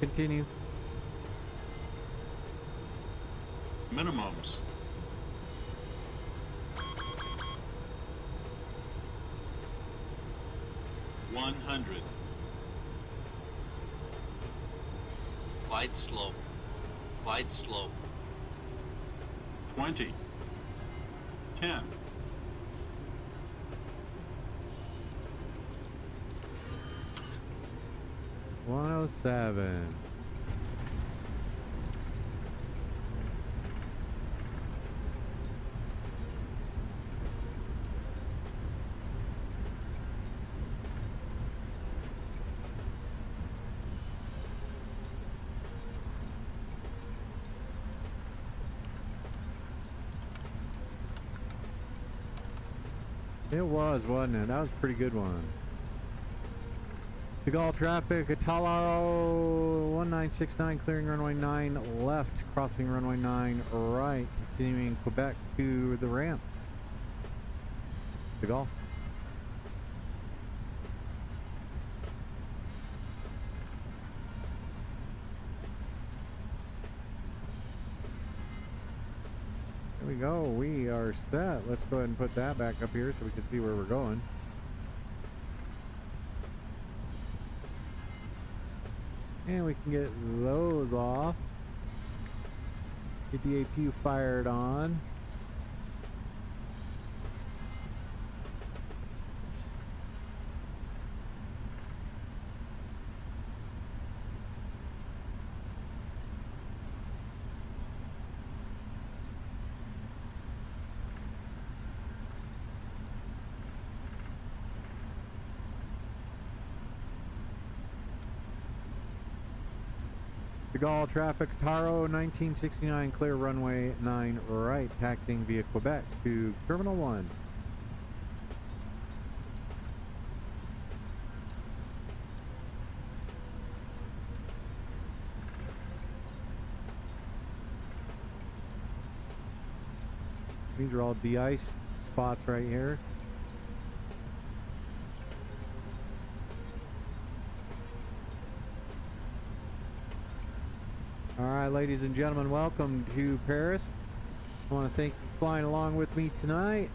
Continue. Minimums. $100. Glide slope. Glide slope. 20. 10. 107. It was, wasn't it? That was a pretty good one. Big all traffic, Italo 1969, clearing runway 9 left, crossing runway 9 right, continuing Quebec to the ramp. Big all. There we go, we are set. Let's go ahead and put that back up here so we can see where we're going. And we can get those off. Get the APU fired on. All traffic, Taro 1969, clear runway 9 right, taxiing via Quebec to Terminal 1. These are all de-ice spots right here. All right, ladies and gentlemen, welcome to Paris. I want to thank you for flying along with me tonight.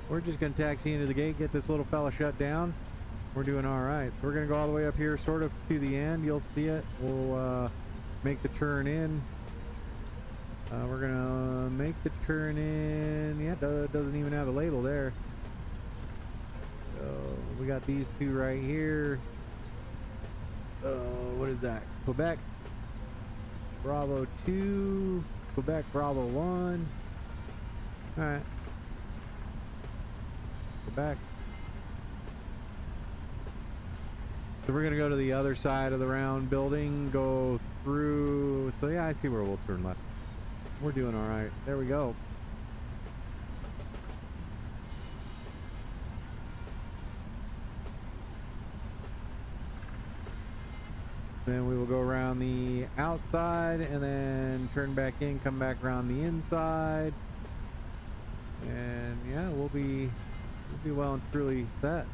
We're just going to taxi into the gate, get this little fella shut down. We're doing all right. So we're going to go all the way up here sort of to the end. You'll see it. We'll make the turn in. We're going to make the turn in. Yeah, it doesn't even have a label there. So we got these two right here. What is that? Quebec Bravo 2, Quebec Bravo 1. All right. Back. So we're gonna go to the other side of the round building, go through. So yeah, I see where we'll turn left. We're doing all right. There we go. Then we will go around the outside and then turn back in, come back around the inside, and yeah, we'll be well and truly set.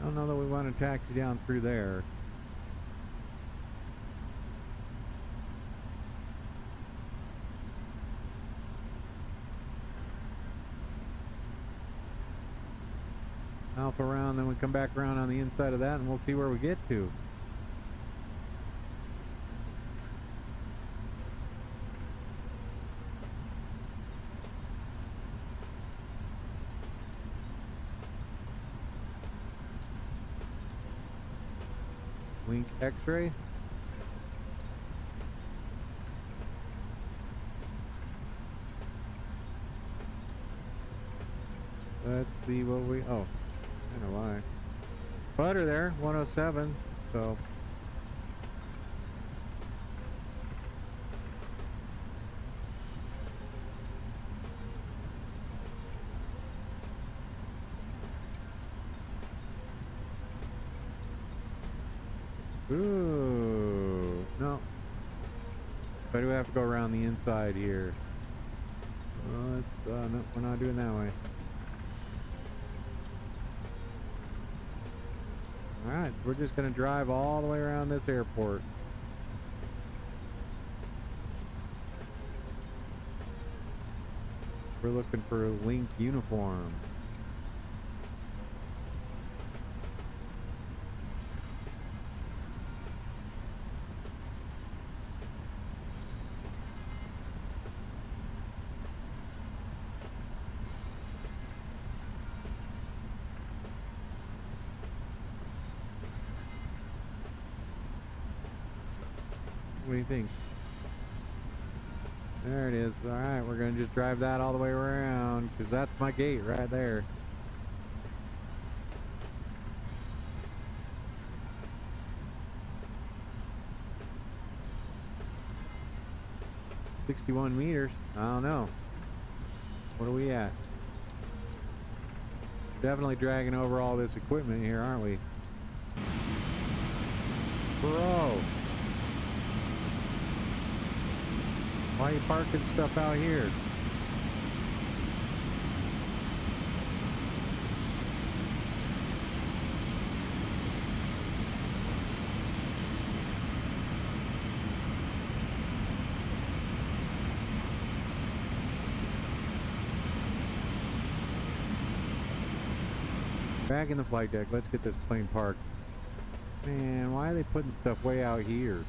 I don't know that we want to taxi down through there. Alpha round, then we come back around on the inside of that and we'll see where we get to. Link X-ray. Let's see what we, oh, I know why. Butter there, 107, so. Ooh, no. But do we have to go around the inside here? No, we're not doing that way. Alright, so we're just going to drive all the way around this airport. We're looking for a Link uniform. What do you think? There it is. All right, we're going to just drive that all the way around because that's my gate right there. $61 meters. I don't know. What are we at? Definitely dragging over all this equipment here, aren't we? Bro. Why are you parking stuff out here? Back in the flight deck. Let's get this plane parked. Man, why are they putting stuff way out here?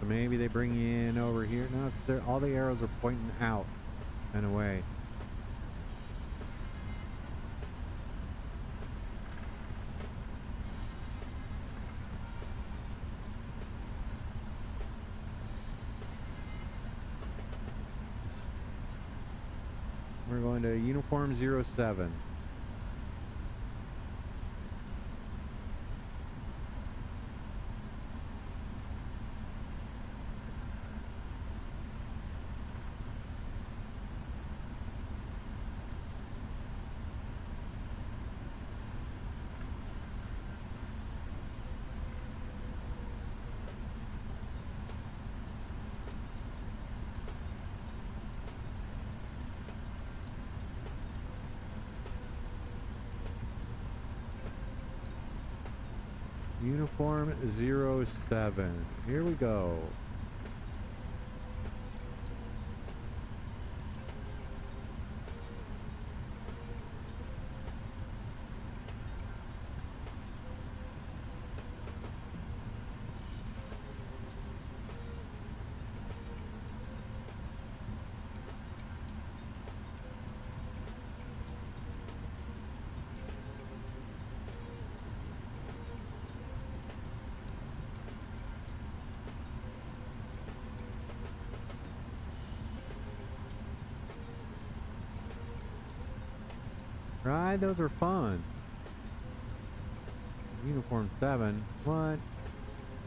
So maybe they bring you in over here. No, because all the arrows are pointing out and away. We're going to uniform 07. Uniform 07. Here we go. Right, those are fun. Uniform 7. What? I'm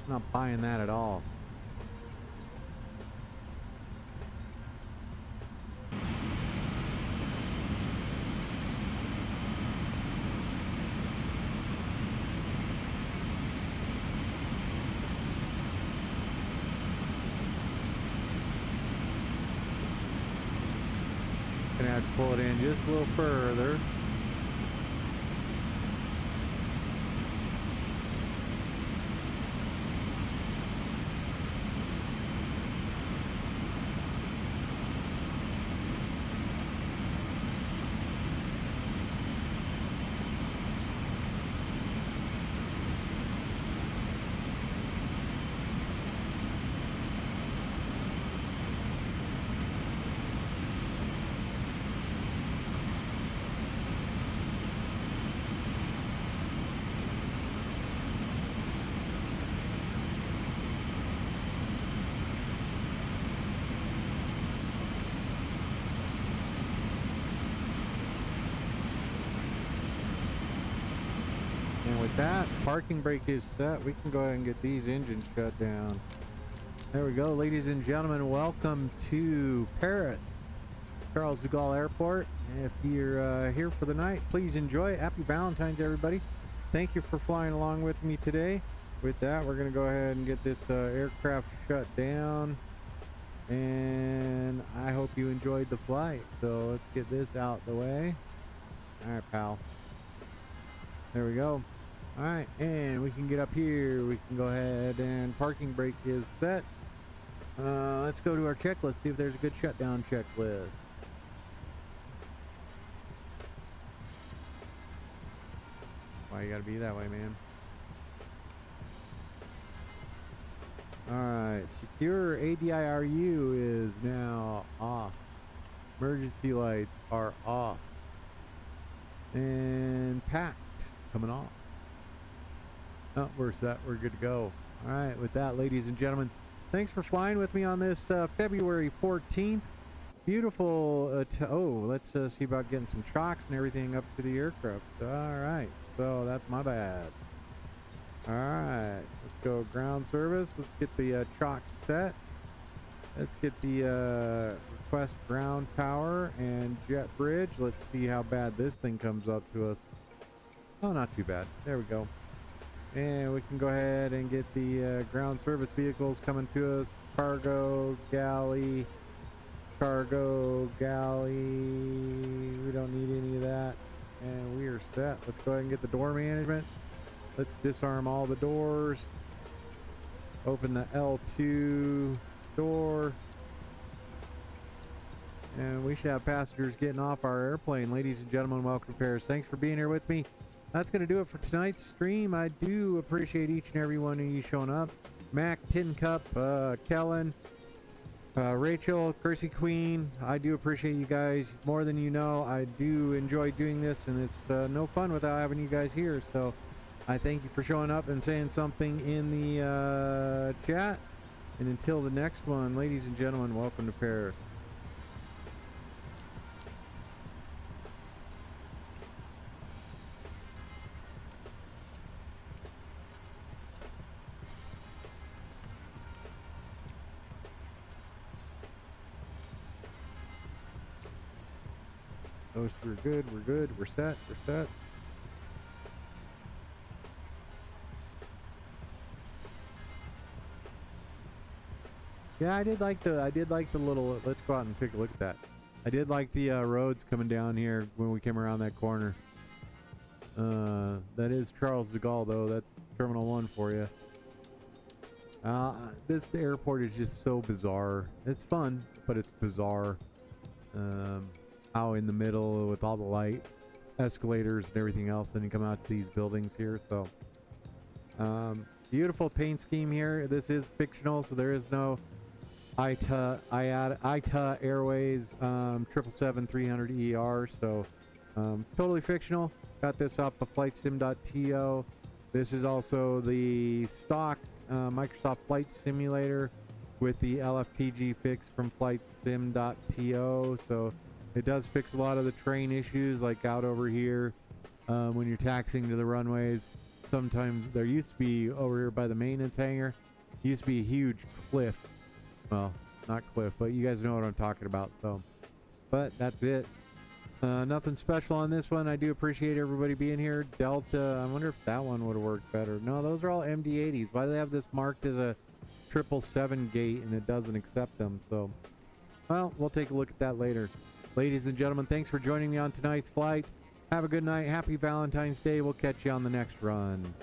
not buying that at all. Gonna have to pull it in just a little further. With that, parking brake is set. We can go ahead and get these engines shut down. There we go, ladies and gentlemen. Welcome to Paris, Charles de Gaulle Airport. If you're here for the night, please enjoy. Happy Valentine's, everybody. Thank you for flying along with me today. With that, we're going to go ahead and get this aircraft shut down. And I hope you enjoyed the flight. So let's get this out the way. All right, pal. There we go. All right, and we can get up here. We can go ahead and parking brake is set. Let's go to our checklist, see if there's a good shutdown checklist. Why you gotta be that way, man? All right, secure ADIRU is now off. Emergency lights are off. And PAX coming off. Oh, we're set. We're good to go. All right, with that, ladies and gentlemen, thanks for flying with me on this February 14th Beautiful. Oh, let's see about getting some chocks and everything up to the aircraft. All right. So that's my bad. All right. Let's go ground service. Let's get the chocks set. Let's get the request ground power and jet bridge. Let's see how bad this thing comes up to us. Oh, not too bad. There we go. And we can go ahead and get the ground service vehicles coming to us. Cargo, galley, cargo, galley. We don't need any of that. And we are set. Let's go ahead and get the door management. Let's disarm all the doors. Open the L2 door. And we should have passengers getting off our airplane. Ladies and gentlemen, welcome to Paris. Thanks for being here with me. That's going to do it for tonight's stream. I do appreciate each and every one of you showing up. Mac, Tin Cup, Kellen, Rachel, Kersey Queen. I do appreciate you guys more than you know. I do enjoy doing this, and it's no fun without having you guys here. So I thank you for showing up and saying something in the chat. And until the next one, ladies and gentlemen, welcome to Paris. We're good, we're good, we're set, we're set. Yeah, I did like the little, let's go out and take a look at that. I did like the roads coming down here when we came around that corner. That is Charles de Gaulle though, that's Terminal 1 for you. This airport is just so bizarre. It's fun, but it's bizarre. Out in the middle with all the light escalators and everything else, and you come out to these buildings here. So beautiful paint scheme here. This is fictional, so there is no ITA Airways 777-300ER, so totally fictional. Got this off the flightsim.to. This is also the stock Microsoft Flight Simulator with the LFPG fix from flightsim.to. So it does fix a lot of the train issues, like out over here when you're taxiing to the runways. Sometimes there used to be over here by the maintenance hangar, used to be a huge cliff. Well, not cliff, but you guys know what I'm talking about. So, but that's it. Nothing special on this one. I do appreciate everybody being here. Delta, I wonder if that one would have worked better. No, those are all MD-80s. Why do they have this marked as a 777 gate and it doesn't accept them? So, well, we'll take a look at that later. Ladies and gentlemen, thanks for joining me on tonight's flight. Have a good night. Happy Valentine's Day. We'll catch you on the next run.